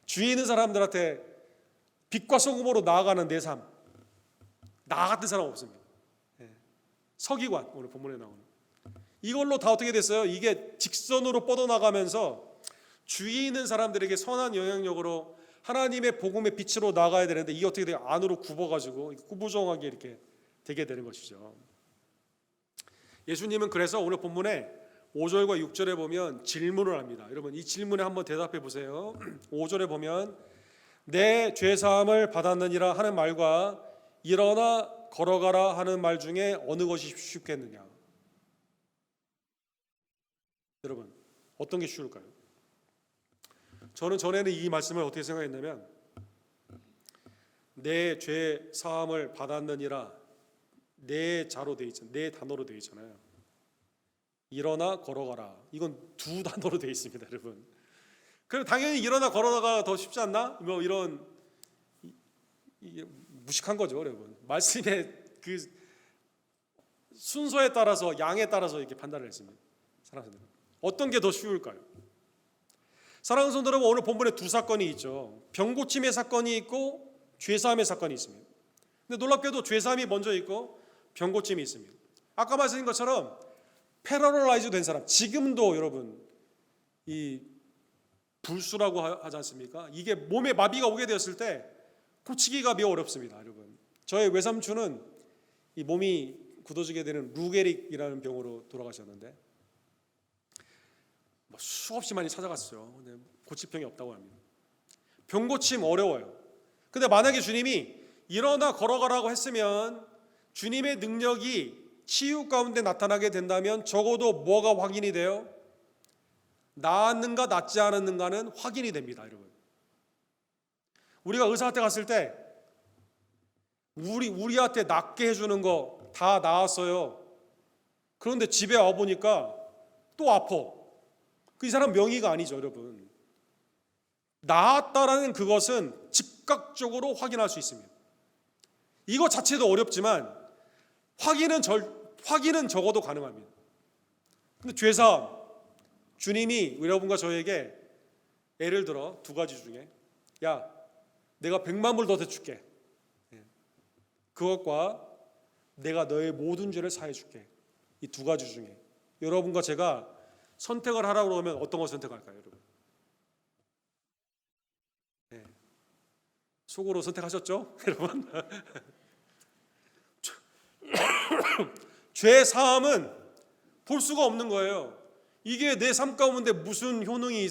주위에 있는 사람들한테 빛과 소금으로 나아가는 내 삶, 나 같은 사람 없습니다. 서기관, 오늘 본문에 나오는 이걸로 다 어떻게 됐어요? 이게 직선으로 뻗어나가면서 주위에 있는 사람들에게 선한 영향력으로 하나님의 복음의 빛으로 나가야 되는데, 이게 어떻게 돼요? 안으로 굽어가지고 구부정하게 이렇게 되게 되는 것이죠. 예수님은 그래서 오늘 본문에 5절과 6절에 보면 질문을 합니다. 여러분, 이 질문에 한번 대답해 보세요. 5절에 보면 내 죄사함을 받았느니라 하는 말과 일어나 걸어가라 하는 말 중에 어느 것이 쉽겠느냐? 여러분, 어떤 게 쉬울까요? 저는 전에는 이 말씀을 어떻게 생각했냐면, 내 죄 사함을 받았느니라 네 자로 돼 있잖아요. 네 단어로 돼 있잖아요. 일어나 걸어가라, 이건 두 단어로 돼 있습니다, 여러분. 그럼 당연히 일어나 걸어가가 더 쉽지 않나? 뭐 이런 이게 무식한 거죠, 여러분. 말씀의 그 순서에 따라서, 양에 따라서 이렇게 판단을 했습니다. 사랑하는 여러분, 어떤 게 더 쉬울까요? 사랑하는 성도 여러분, 오늘 본문에 두 사건이 있죠. 병고침의 사건이 있고 죄사함의 사건이 있습니다. 근데 놀랍게도 죄사함이 먼저 있고 병고침이 있습니다. 아까 말씀드린 것처럼 패러라이즈 된 사람, 지금도 여러분 이 불수라고 하지 않습니까? 이게 몸에 마비가 오게 되었을 때 고치기가 매우 어렵습니다, 여러분. 저의 외삼촌은 이 몸이 굳어지게 되는 루게릭이라는 병으로 돌아가셨는데 수없이 많이 찾아갔어요. 근데 고칠 병이 없다고 합니다. 병 고침 어려워요. 근데 만약에 주님이 일어나 걸어가라고 했으면 주님의 능력이 치유 가운데 나타나게 된다면 적어도 뭐가 확인이 돼요? 나았는가 낫지 않았는가는 확인이 됩니다, 여러분. 우리가 의사한테 갔을 때 우리한테 낫게 해주는 거 다 나았어요. 그런데 집에 와 보니까 또 아파. 이 사람 명의가 아니죠, 여러분. 나았다라는 그것은 즉각적으로 확인할 수 있습니다. 이거 자체도 어렵지만 확인은 적어도 가능합니다. 근데 죄사함, 주님이 여러분과 저에게 예를 들어 두 가지 중에, 야, 내가 100만 불 더 대줄게, 그것과 내가 너의 모든 죄를 사해 줄게, 이 두 가지 중에 여러분과 제가 선택을 하라고 그러면 어떤 걸 선택할까요, 여러분? 속으로 선택하셨죠, 여러분? 죄 사함은 볼 수가 없는 거예요. 이게 내 삶 가운데 무슨 효능이,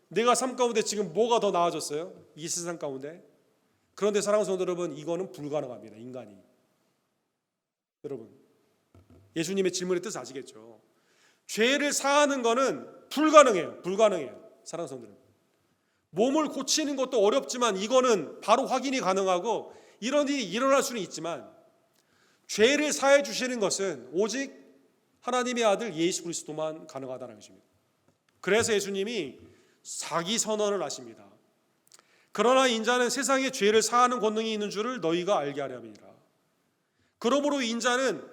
내가 삶 가운데 지금 뭐가 더 나아졌어요? 이 세상 가운데. 그런데 사랑하는 성도 여러분, 이거는 불가능합니다, 인간이. 여러분, 예수님의 질문의 뜻 아시겠죠? 죄를 사하는 거는 불가능해요. 사랑하는 성도 여러분, 몸을 고치는 것도 어렵지만 이거는 바로 확인이 가능하고 이런 일이 일어날 수는 있지만, 죄를 사해 주시는 것은 오직 하나님의 아들 예수 그리스도만 가능하다는 것입니다. 그래서 예수님이 사기 선언을 하십니다. 그러나 인자는 세상에 죄를 사하는 권능이 있는 줄을 너희가 알게 하려 함이니라. 그러므로 인자는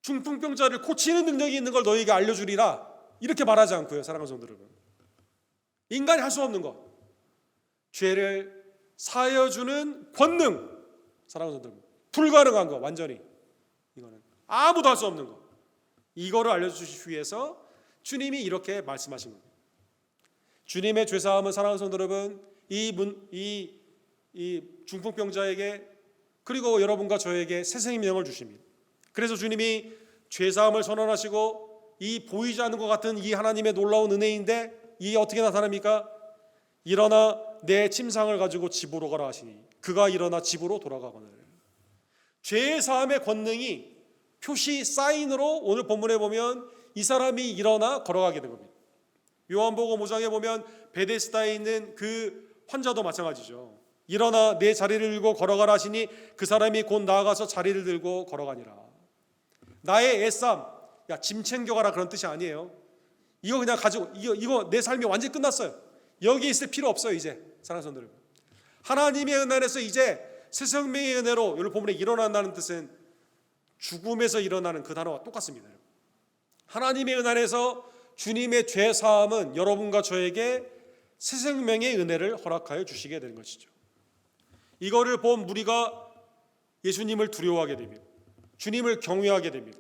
중풍병자를 고치는 능력이 있는 걸 너희에게 알려주리라, 이렇게 말하지 않고요, 사랑하는 성도 여러분. 인간이 할 수 없는 것, 죄를 사하여주는 권능, 사랑하는 성도 여러분, 불가능한 거, 완전히 이거는 아무도 할 수 없는 거, 이거를 알려주시기 위해서 주님이 이렇게 말씀하신 겁니다. 주님의 죄사함은, 사랑하는 성도 여러분, 이 중풍병자에게 그리고 여러분과 저에게 새 생명을 주십니다. 그래서 주님이 죄사함을 선언하시고, 이 보이지 않는 것 같은 이 하나님의 놀라운 은혜인데 이 어떻게 나타납니까? 일어나 내 침상을 가지고 집으로 가라 하시니 그가 일어나 집으로 돌아가거늘. 죄 사함의 권능이 표시 사인으로 오늘 본문에 보면 이 사람이 일어나 걸어가게 된 겁니다. 요한복음 5장에 보면 베데스다에 있는 그 환자도 마찬가지죠. 일어나 내 자리를 들고 걸어가라 하시니 그 사람이 곧 나아가서 자리를 들고 걸어가니라. 나의 애쌈, 야, 짐 챙겨가라 그런 뜻이 아니에요. 이거 그냥 가지고 이거 내 삶이 완전히 끝났어요. 여기 있을 필요 없어요. 이제 사랑하는 성도 여러분, 하나님의 은혜 안에서 이제 새 생명의 은혜로 오늘 본문에 일어난다는 뜻은 죽음에서 일어나는 그 단어와 똑같습니다. 하나님의 은혜 안에서 주님의 죄 사함은 여러분과 저에게 새 생명의 은혜를 허락하여 주시게 되는 것이죠. 이거를 본 무리가 예수님을 두려워하게 됩니다. 주님을 경외하게 됩니다.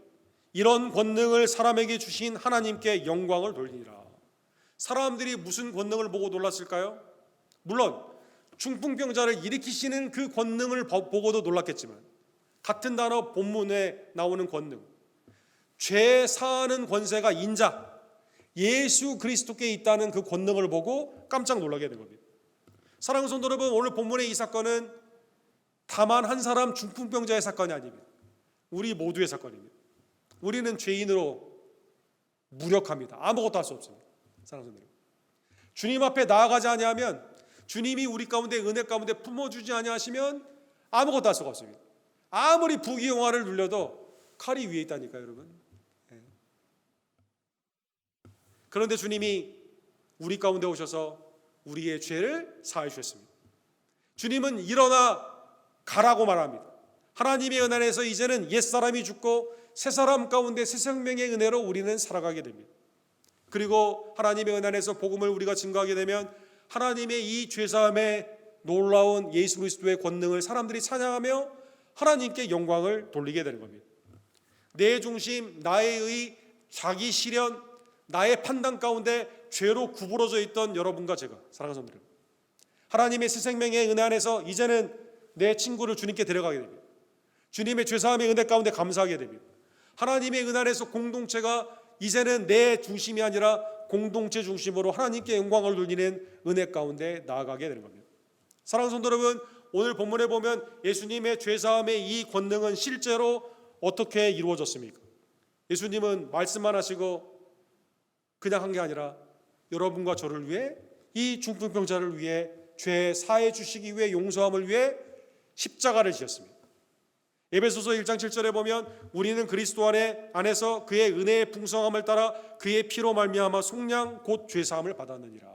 이런 권능을 사람에게 주신 하나님께 영광을 돌리니라. 사람들이 무슨 권능을 보고 놀랐을까요? 물론 중풍병자를 일으키시는 그 권능을 보고도 놀랐겠지만, 같은 단어 본문에 나오는 권능, 죄 사하는 권세가 인자 예수 그리스도께 있다는 그 권능을 보고 깜짝 놀라게 된 겁니다. 사랑하는 성도 여러분, 오늘 본문의 이 사건은 다만 한 사람 중풍병자의 사건이 아닙니다. 우리 모두의 사건입니다. 우리는 죄인으로 무력합니다. 아무것도 할 수 없습니다. 사랑하는 성도 여러분, 주님 앞에 나아가지 아니하면, 주님이 우리 가운데 은혜 가운데 품어주지 아니하시면 아무것도 할 수가 없습니다. 아무리 부귀영화를 누려도 칼이 위에 있다니까요, 여러분. 그런데 주님이 우리 가운데 오셔서 우리의 죄를 사해 주셨습니다. 주님은 일어나 가라고 말합니다. 하나님의 은혜 안에서 이제는 옛사람이 죽고 새 사람 가운데 새 생명의 은혜로 우리는 살아가게 됩니다. 그리고 하나님의 은혜 안에서 복음을 우리가 증거하게 되면 하나님의 이 죄사함의 놀라운 예수 그리스도의 권능을 사람들이 찬양하며 하나님께 영광을 돌리게 되는 겁니다. 내 중심, 나의 의, 자기 실현, 나의 판단 가운데 죄로 구부러져 있던 여러분과 제가, 사랑하는 성도 여러분, 하나님의 새 생명의 은혜 안에서 이제는 내 친구를 주님께 데려가게 됩니다. 주님의 죄사함의 은혜 가운데 감사하게 됩니다. 하나님의 은혜 안에서 공동체가 이제는 내 중심이 아니라 공동체 중심으로 하나님께 영광을 돌리는 은혜 가운데 나아가게 되는 겁니다. 사랑하는 성도 여러분, 오늘 본문에 보면 예수님의 죄사함의 이 권능은 실제로 어떻게 이루어졌습니까? 예수님은 말씀만 하시고 그냥 한 게 아니라 여러분과 저를 위해, 이 중풍병자를 위해, 죄 사해 주시기 위해, 용서함을 위해 십자가를 지었습니다. 에베소서 1장 7절에 보면 우리는 그리스도 안에서 그의 은혜의 풍성함을 따라 그의 피로 말미암아 속량 곧 죄사함을 받았느니라.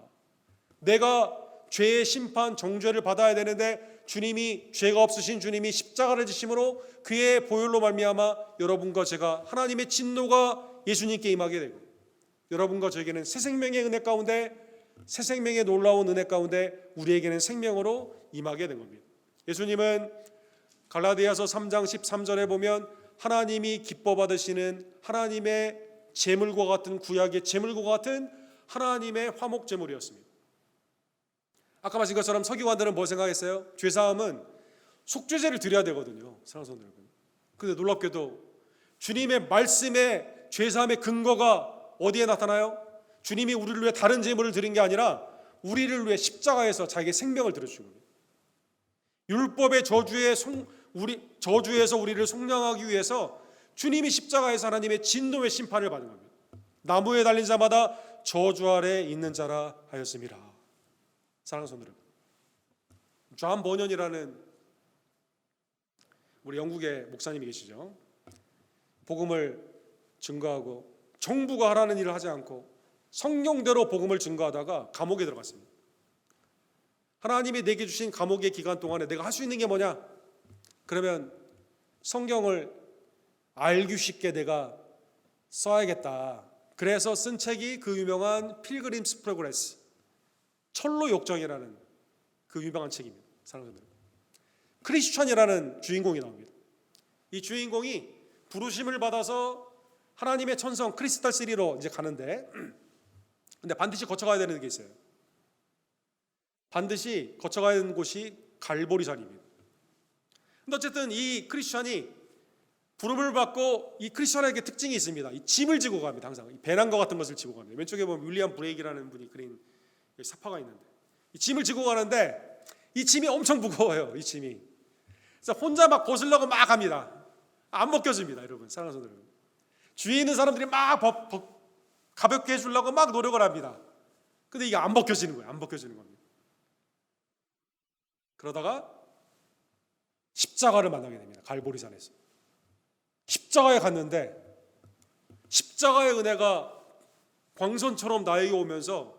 내가 죄의 심판, 정죄를 받아야 되는데 주님이, 죄가 없으신 주님이 십자가를 지심으로 그의 보혈로 말미암아 여러분과 제가 하나님의 진노가 예수님께 임하게 되고, 여러분과 저에게는 새 생명의 은혜 가운데, 새 생명의 놀라운 은혜 가운데 우리에게는 생명으로 임하게 된 겁니다. 예수님은 갈라디아서 3장 13절에 보면 하나님이 기뻐 받으시는 하나님의 제물과 같은, 구약의 제물과 같은 하나님의 화목 제물이었습니다. 아까 말씀 것처럼 서기관들은 뭐 생각했어요? 죄사함은 속죄제를 드려야 되거든요, 사랑하는 성도 여러분. 근데 놀랍게도 주님의 말씀의 죄사함의 근거가 어디에 나타나요? 주님이 우리를 위해 다른 제물을 드린 게 아니라 우리를 위해 십자가에서 자기의 생명을 들여주신 겁니다. 율법의 저주에서 우리를 속량하기 위해서 주님이 십자가에서 하나님의 진노의 심판을 받은 겁니다. 나무에 달린 자마다 저주 아래 있는 자라 하였습니다. 사랑하는 성도 여러분, 존 버년이라는 우리 영국의 목사님이 계시죠. 복음을 증거하고 정부가 하라는 일을 하지 않고 성령대로 복음을 증거하다가 감옥에 들어갔습니다. 하나님이 내게 주신 감옥의 기간 동안에 내가 할 수 있는 게 뭐냐? 그러면 성경을 알기 쉽게 내가 써야겠다. 그래서 쓴 책이 그 유명한 필그림스 프로그레스, 철로 욕정이라는 그 유명한 책입니다. 사랑하는 여러분, 크리스천이라는 주인공이 나옵니다. 이 주인공이 부르심을 받아서 하나님의 천성 크리스탈 시리로 이제 가는데, 근데 반드시 거쳐가야 되는 게 있어요. 반드시 거쳐가야 하는 곳이 갈보리 산입니다. 근데 어쨌든 이 크리스천이 부름을 받고, 이 크리스천에게 특징이 있습니다. 이 짐을 지고 갑니다. 항상 이 배낭과 같은 것을 지고 갑니다. 왼쪽에 보면 윌리엄 브레이크라는 분이 그린 사파가 있는데, 이 짐을 지고 가는데 이 짐이 엄청 무거워요. 이 짐이 그래서 혼자 막 벗으려고 막 합니다. 안 벗겨집니다, 여러분. 사랑하는 성도 여러분. 주위에 있는 사람들이 막 가볍게 해주려고 막 노력을 합니다. 근데 이게 안 벗겨지는 거예요. 안 벗겨지는 겁니다. 그러다가 십자가를 만나게 됩니다. 갈보리산에서. 십자가에 갔는데 십자가의 은혜가 광선처럼 나에게 오면서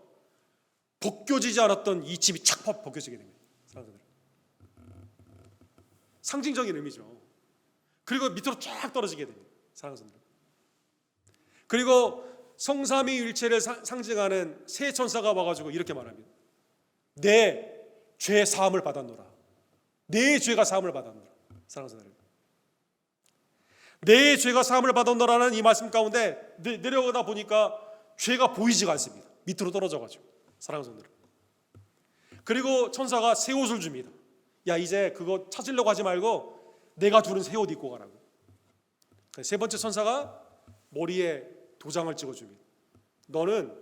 벗겨지지 않았던 이 짐이 착 벗겨지게 됩니다. 상징적인 의미죠. 그리고 밑으로 쫙 떨어지게 됩니다. 사랑하는 성도들. 그리고 성삼위일체를 상징하는 세 천사가 와가지고 이렇게 말합니다. 내 죄 사함을 받았노라. 내 죄가 사함을 받았노라. 사랑하는 성도들. 내 죄가 사함을 받았노라는 이 말씀 가운데 내려오다 보니까 죄가 보이지가 않습니다. 밑으로 떨어져가지고. 사랑하는 성도들. 그리고 천사가 새 옷을 줍니다. 야, 이제 그거 찾으려고 하지 말고 내가 두른 새 옷 입고 가라고. 세 번째 천사가 머리에 도장을 찍어줍니다. 너는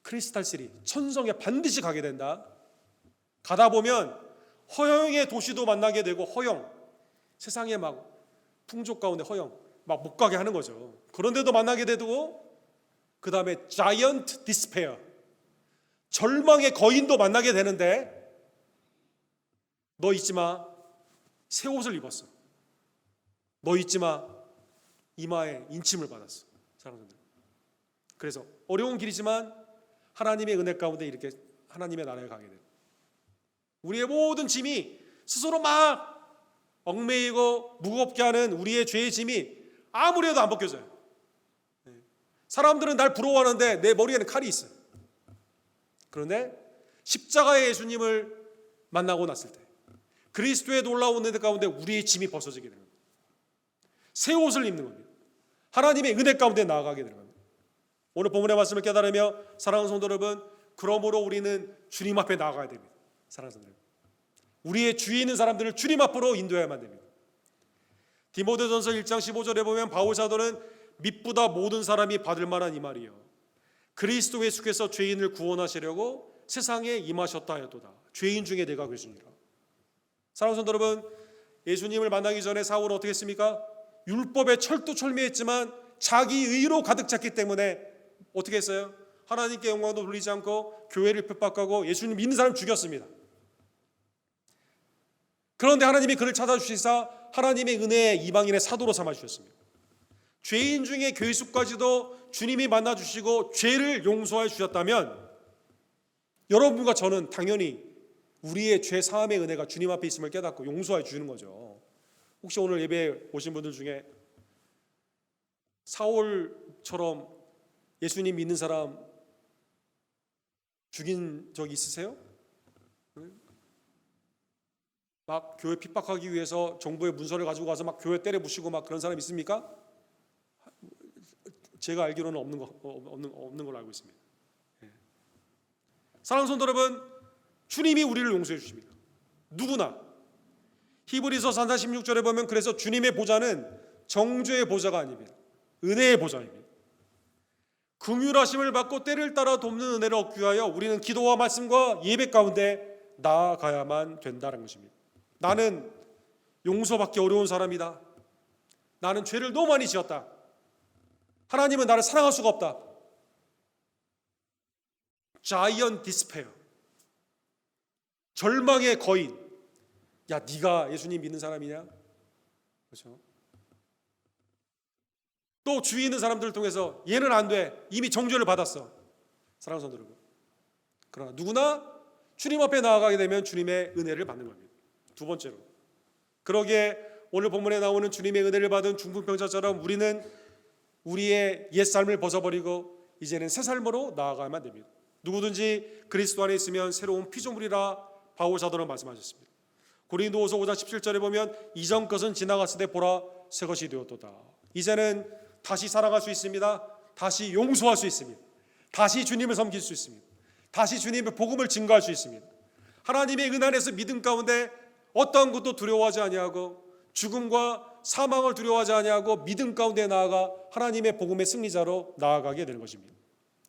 크리스탈시리 천성에 반드시 가게 된다. 가다 보면 허영의 도시도 만나게 되고, 허영, 세상에 막 풍족 가운데 허영 막 못 가게 하는 거죠. 그런데도 만나게 되고, 그 다음에 자이언트 디스페어, 절망의 거인도 만나게 되는데 너 잊지 마, 새 옷을 입었어. 너 잊지 마, 이마에 인침을 받았어. 사랑하는 분들. 그래서 어려운 길이지만 하나님의 은혜 가운데 이렇게 하나님의 나라에 가게 돼요. 우리의 모든 짐이 스스로 막 얽매이고 무겁게 하는 우리의 죄의 짐이 아무리 해도 안 벗겨져요. 사람들은 날 부러워하는데 내 머리에는 칼이 있어요. 그런데 십자가의 예수님을 만나고 났을 때 그리스도의 놀라운 은혜 가운데 우리의 짐이 벗어지게 되는 겁니다. 새 옷을 입는 겁니다. 하나님의 은혜 가운데 나아가게 되는 겁니다. 오늘 본문의 말씀을 깨달으며 사랑하는 성도 여러분, 그러므로 우리는 주님 앞에 나아가야 됩니다. 사랑하는 성도 여러분, 우리의 주위에 있는 사람들을 주님 앞으로 인도해야만 됩니다. 디모데전서 1장 15절에 보면 바울 사도는 mit보다 모든 사람이 받을 만한 이 말이요, 그리스도 예수께서 죄인을 구원하시려고 세상에 임하셨다 하였도다. 죄인 중에 내가 그랬습니다. 사랑하는 성도 여러분, 예수님을 만나기 전에 사울은 어떻게 했습니까? 율법에 철두철미했지만 자기 의로 가득 찼기 때문에 어떻게 했어요? 하나님께 영광도 돌리지 않고 교회를 핍박하고 예수님 믿는 사람 죽였습니다. 그런데 하나님이 그를 찾아주시사 하나님의 은혜에 이방인의 사도로 삼아주셨습니다. 죄인 중에 괴수까지도 주님이 만나주시고 죄를 용서해 주셨다면 여러분과 저는 당연히 우리의 죄 사함의 은혜가 주님 앞에 있음을 깨닫고 용서해 주는 거죠. 혹시 오늘 예배에 오신 분들 중에 사울처럼 예수님 믿는 사람 죽인 적이 있으세요? 막 교회 핍박하기 위해서 정부의 문서를 가지고 가서 막 교회 때려 부시고 막 그런 사람 있습니까? 제가 알기로는 없는 걸로 알고 있습니다. 사랑하는 성도 여러분, 주님이 우리를 용서해 주십니다. 누구나. 히브리서 4장 16절에 보면 그래서 주님의 보좌는 정죄의 보좌가 아닙니다. 은혜의 보좌입니다. 긍휼하심을 받고 때를 따라 돕는 은혜를 얻기 위하여 우리는 기도와 말씀과 예배 가운데 나아가야만 된다는 것입니다. 나는 용서받기 어려운 사람이다. 나는 죄를 너무 많이 지었다. 하나님은 나를 사랑할 수가 없다. 자이언트 디스페어, 절망의 거인. 야, 네가 예수님 믿는 사람이냐? 그렇죠? 또 주위에 있는 사람들을 통해서 얘는 안 돼, 이미 정죄를 받았어. 사랑하는 성도 여러분, 그러나 누구나 주님 앞에 나아가게 되면 주님의 은혜를 받는 겁니다. 두 번째로, 그러기에 오늘 본문에 나오는 주님의 은혜를 받은 중풍병자처럼 우리는 우리의 옛삶을 벗어버리고 이제는 새 삶으로 나아가야만 됩니다. 누구든지 그리스도 안에 있으면 새로운 피조물이라 바울 사도는 말씀하셨습니다. 고린도후서 5장 17절에 보면 이전 것은 지나갔을 때 보라 새 것이 되었도다. 이제는 다시 살아갈 수 있습니다. 다시 용서할 수 있습니다. 다시 주님을 섬길 수 있습니다. 다시 주님의 복음을 증거할 수 있습니다. 하나님의 은 안에서 믿음 가운데 어떠한 것도 두려워하지 아니하고 죽음과 사망을 두려워하지 아니하고 믿음 가운데 나아가 하나님의 복음의 승리자로 나아가게 되는 것입니다.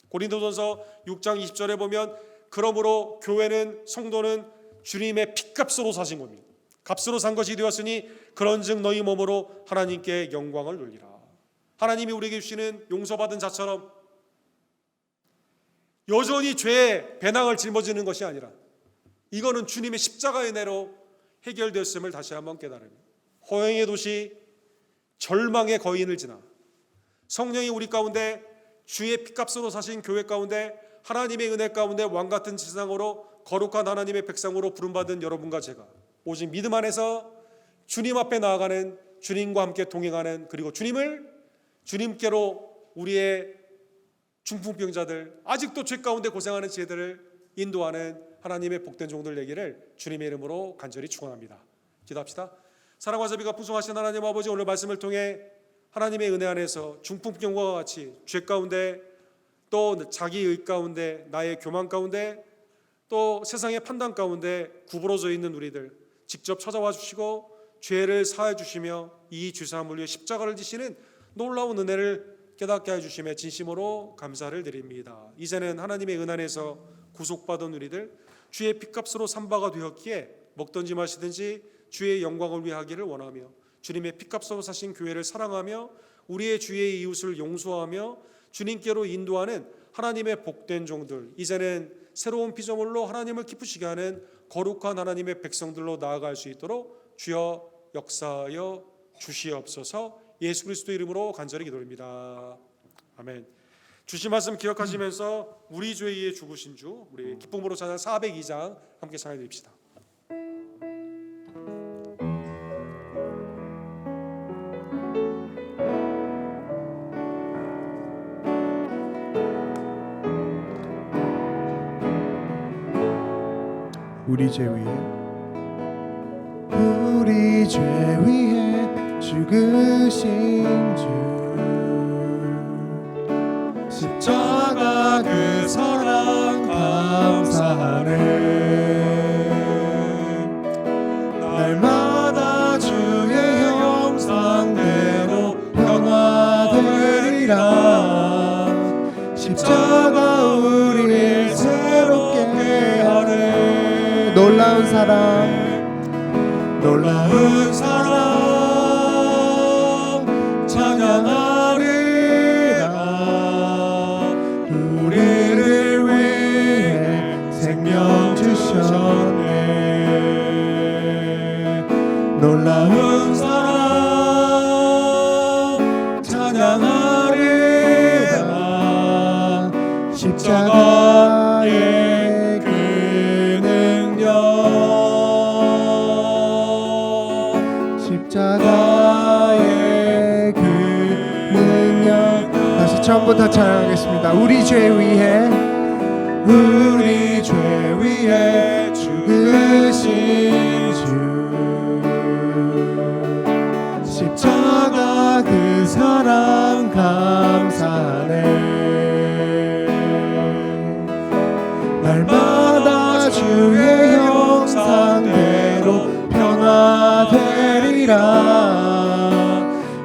고린도전서 6장 20절에 보면 그러므로 교회는, 성도는 주님의 핏값으로 사신 겁니다. 값으로 산 것이 되었으니 그런즉 너희 몸으로 하나님께 영광을 돌리라. 하나님이 우리에게 주시는 용서받은 자처럼 여전히 죄의 배낭을 짊어지는 것이 아니라 이거는 주님의 십자가의 은혜로 해결되었음을 다시 한번 깨달으며 호영의 도시 절망의 거인을 지나 성령이 우리 가운데 주의 피값으로 사신 교회 가운데 하나님의 은혜 가운데 왕같은 세상으로 거룩한 하나님의 백성으로 부름받은 여러분과 제가 오직 믿음 안에서 주님 앞에 나아가는, 주님과 함께 동행하는, 그리고 주님께로 우리의 중풍병자들, 아직도 죄 가운데 고생하는 지혜들을 인도하는 하나님의 복된 종들 되기를 주님의 이름으로 간절히 축원합니다. 기도합시다. 사랑과 자비가 풍성하신 하나님 아버지, 오늘 말씀을 통해 하나님의 은혜 안에서 중풍병과 같이 죄 가운데, 또 자기의 가운데, 나의 교만 가운데, 또 세상의 판단 가운데 구부러져 있는 우리들 직접 찾아와 주시고 죄를 사해 주시며 이 죄사함을 위해 십자가를 지시는 놀라운 은혜를 깨닫게 해주심에 진심으로 감사를 드립니다. 이제는 하나님의 은혜 안에서 구속받은 우리들 주의 피값으로 삼바가 되었기에 먹든지 마시든지 주의 영광을 위해 하기를 원하며 주님의 피값으로 사신 교회를 사랑하며 우리의 주의 이웃을 용서하며 주님께로 인도하는 하나님의 복된 종들, 이제는 새로운 피조물로 하나님을 기쁘시게 하는 거룩한 하나님의 백성들로 나아갈 수 있도록 주여 역사하여 주시옵소서. 예수 그리스도 이름으로 간절히 기도드립니다. 아멘. 주신 말씀 기억하시면서 우리 죄의 죽으신 주, 우리 기쁨으로 찬양 402장 함께 찬양해 드립시다. 우리 죄 위에 우리 죄 위에 죽으신 주 십자가 그 사랑 감사하네. 날마다 주의 형상대로 변화되리라. 십자가 우리를 새롭게 하네. 놀라운 사랑, 놀라운 사랑 찬양하리라. 우리를 위해 생명 주셨네. 놀라운 사랑 찬양하리라. 십자가의 그 십자가의 그 능력. 다시 처음부터 찬양하겠습니다. 우리 죄 위에 우리 죄 위에 죽으신 주 십자가 그 사랑 감사하네. 날마다 주의 형상대로 변화되리라.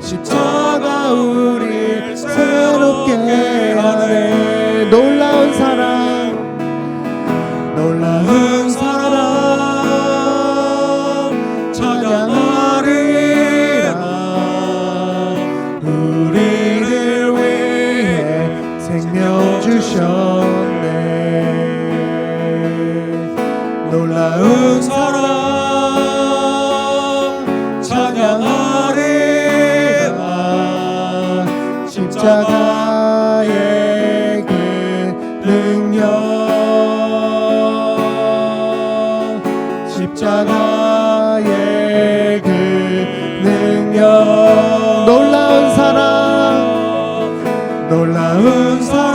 십자가 우리를 새롭게 하네. 놀라운 사랑, 놀라운 사랑 찬양하리라. 우리를 위해 생명 주셨네. 놀라운 사랑 찬양하리라. 십자가의 그 능력, 십자가의 그 능력. 놀라운 사랑, 놀라운 사랑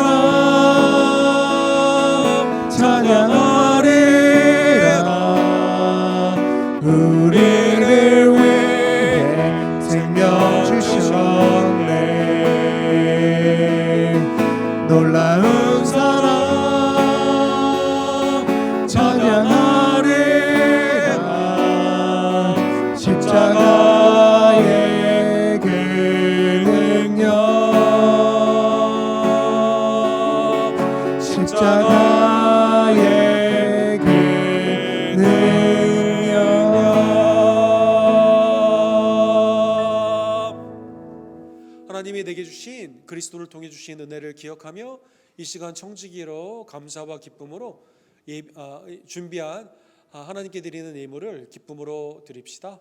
찬양하리라. 우리를 위해 생명 주셨네. 놀라운 사랑 찬양하리라. 십자가의 그 능력, 십자가의 그 능력. 대신 그리스도를 통해 주신 은혜를 기억하며 이 시간 청지기로 감사와 기쁨으로 준비한 하나님께 드리는 예물을 기쁨으로 드립시다.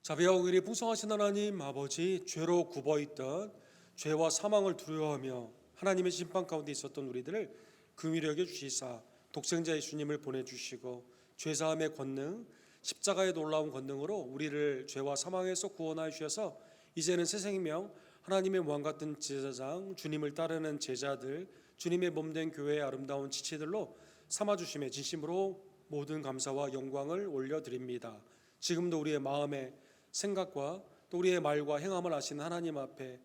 자비하고 의리 풍성하신 하나님 아버지, 죄로 굽어있던 죄와 사망을 두려워하며 하나님의 심판 가운데 있었던 우리들을 긍휼히 여겨 주시사 독생자 예수님을 보내주시고 죄사함의 권능, 십자가의 놀라운 권능으로 우리를 죄와 사망에서 구원하여 주셔서 이제는 새 생명, 하나님의 왕같은 제사장, 주님을 따르는 제자들, 주님의 몸된 교회의 아름다운 지체들로 삼아주심에 진심으로 모든 감사와 영광을 올려드립니다. 지금도 우리의 마음에 생각과 또 우리의 말과 행함을 아시는 하나님 앞에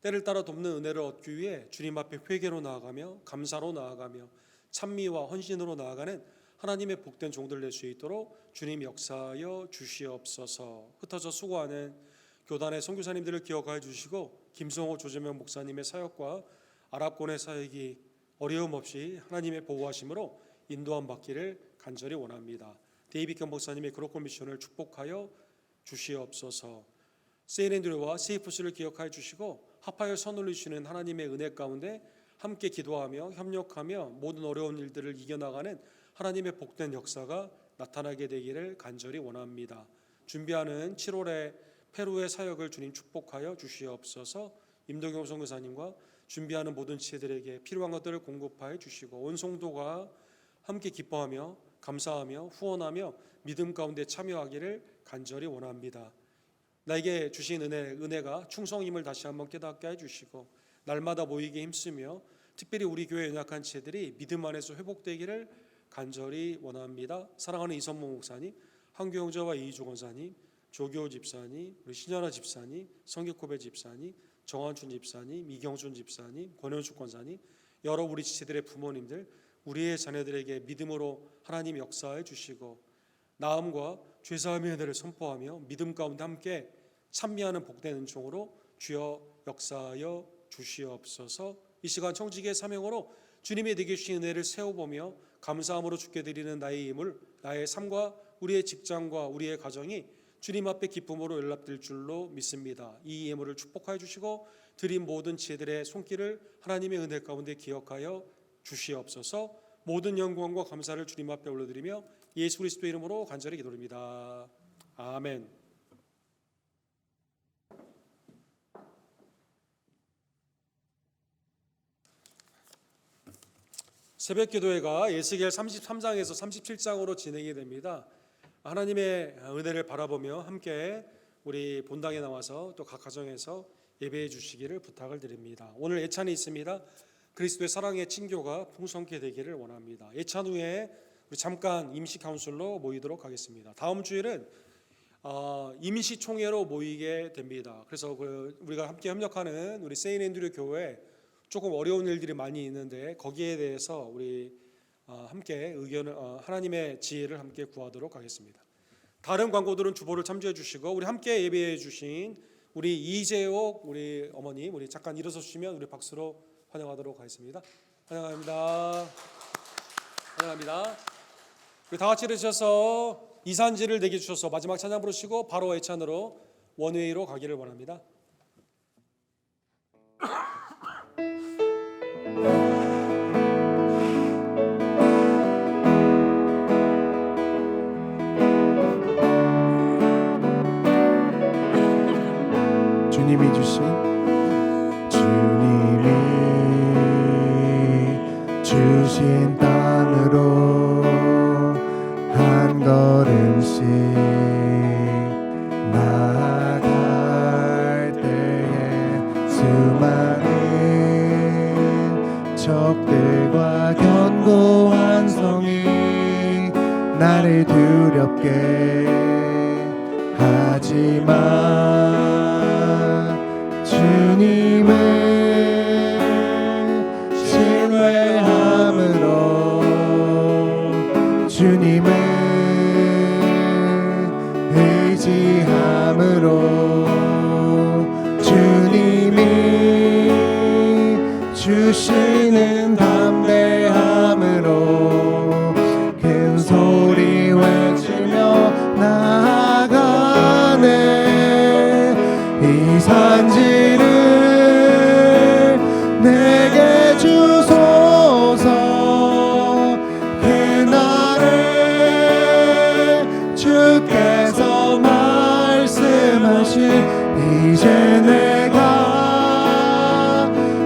때를 따라 돕는 은혜를 얻기 위해 주님 앞에 회개로 나아가며 감사로 나아가며 찬미와 헌신으로 나아가는 하나님의 복된 종들 될 수 있도록 주님 역사하여 주시옵소서. 흩어져 수고하는 교단의 선교사님들을 기억하여 주시고 김성호 조재명 목사님의 사역과 아랍권의 사역이 어려움 없이 하나님의 보호하심으로 인도함 받기를 간절히 원합니다. 데이빗 견 목사님의 그로콜 미션을 축복하여 주시옵소서. 세인앤드류와 세이프스를 기억하여 주시고 합하여 선 올리시는 하나님의 은혜 가운데 함께 기도하며 협력하며 모든 어려운 일들을 이겨나가는 하나님의 복된 역사가 나타나게 되기를 간절히 원합니다. 준비하는 7월의 페루의 사역을 주님 축복하여 주시옵소서. 임동경 선교사님과 준비하는 모든 지체들에게 필요한 것들을 공급하여 주시고 온 성도가 함께 기뻐하며 감사하며 후원하며 믿음 가운데 참여하기를 간절히 원합니다. 나에게 주신 은혜가 충성임을 다시 한번 깨닫게 해주시고 날마다 모이게 힘쓰며 특별히 우리 교회 연약한 지체들이 믿음 안에서 회복되기를 간절히 원합니다. 사랑하는 이선모 목사님, 한교 형제와 이희주 권사님, 조교 집사님, 우리 신현아 집사님, 성격고배 집사님, 정한춘 집사님, 이경준 집사님, 권현숙 권사님, 여러 우리 지체들의 부모님들, 우리의 자녀들에게 믿음으로 하나님 역사해 주시고 나음과 죄사함의 은혜를 선포하며 믿음 가운데 함께 찬미하는 복된 은총으로 주여 역사하여 주시옵소서. 이 시간 청지기의 사명으로 주님의 내게 주신 은혜를 세워보며 감사함으로 주께 드리는 나의 예물, 나의 삶과 우리의 직장과 우리의 가정이 주님 앞에 기쁨으로 연락될 줄로 믿습니다. 이 예물을 축복하여 주시고 드린 모든 지혜들의 손길을 하나님의 은혜 가운데 기억하여 주시옵소서. 모든 영광과 감사를 주님 앞에 올려드리며 예수 그리스도 이름으로 간절히 기도드립니다. 아멘. 새벽 기도회가 에스겔 33장에서 37장으로 진행이 됩니다. 하나님의 은혜를 바라보며 함께 우리 본당에 나와서 또 각 가정에서 예배해 주시기를 부탁을 드립니다. 오늘 예찬이 있습니다. 그리스도의 사랑의 친교가 풍성케 되기를 원합니다. 예찬 후에 우리 잠깐 임시 카운슬로 모이도록 하겠습니다. 다음 주일은 임시 총회로 모이게 됩니다. 그래서 우리가 함께 협력하는 우리 세인앤드류 교회 조금 어려운 일들이 많이 있는데 거기에 대해서 우리 함께 의견을 하나님의 지혜를 함께 구하도록 하겠습니다. 다른 광고들은 주보를 참조해 주시고 우리 함께 예배해 주신 우리 이재옥 우리 어머님 우리 잠깐 일어서 주시면 우리 박수로 환영하도록 하겠습니다. 환영합니다. 환영합니다. 우리 다 같이 일어서서 이산지를 내게 주셔서 마지막 찬양 부르시고 바로 애찬으로 원웨이로 가기를 원합니다. 주님이 주신 땅으로 한 걸음씩 나아갈 때에 수많은 적들과 견고한 성이 나를 두렵게 하지만 주님을 신뢰함으로 주님을 의지함으로 주님이 주시는 담대함으로 큰 소리 외치며 나아가네 이 산지를 내게 주소서 그날에 주께서 말씀하신 이제 내가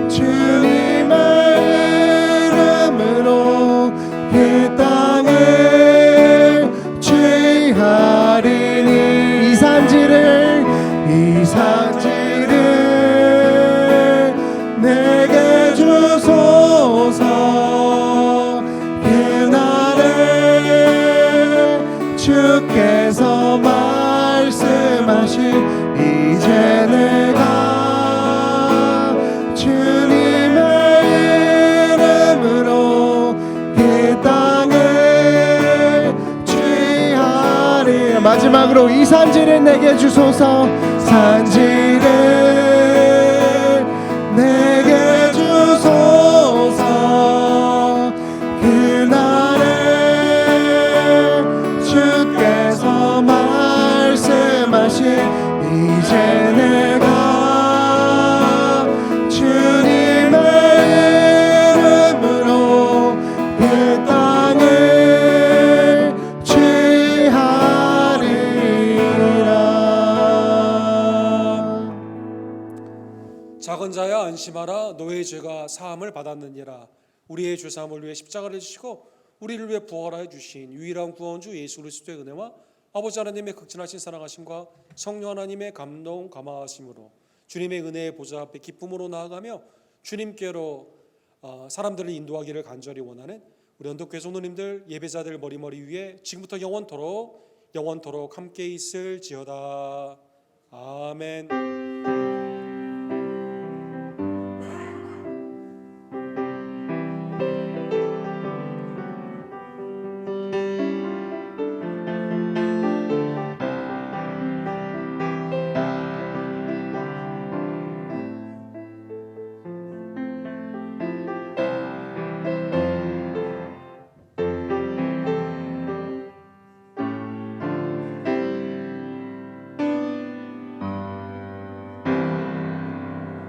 주님의 이름으로 그 땅을 취하리니 이 산지를 내게 주소서 그날에 주께서 말씀하신 이제 내가 주님의 이름으로 그 땅을 취하리 마지막으로 이 산지를 내게 주소서 산지를 내게 주소서 그날에 주께서 말씀하신 이제 내가 주님의 이름으로 그 땅을 취하리라. 작은 자야 안심하라 너의 죄가 사함을 받았느니라. 우리의 죄사함을 위해 십자가를 지시고 우리를 위해 부활하여 주신 유일한 구원주 예수 그리스도의 은혜와 아버지 하나님의 극진하신 사랑하심과 성령 하나님의 감동 감화하심으로 주님의 은혜의 보좌 앞에 기쁨으로 나아가며 주님께로 사람들을 인도하기를 간절히 원하는 우리 언덕교회 성도님들 예배자들 머리머리 위에 지금부터 영원토록 함께 있을지어다. 아멘.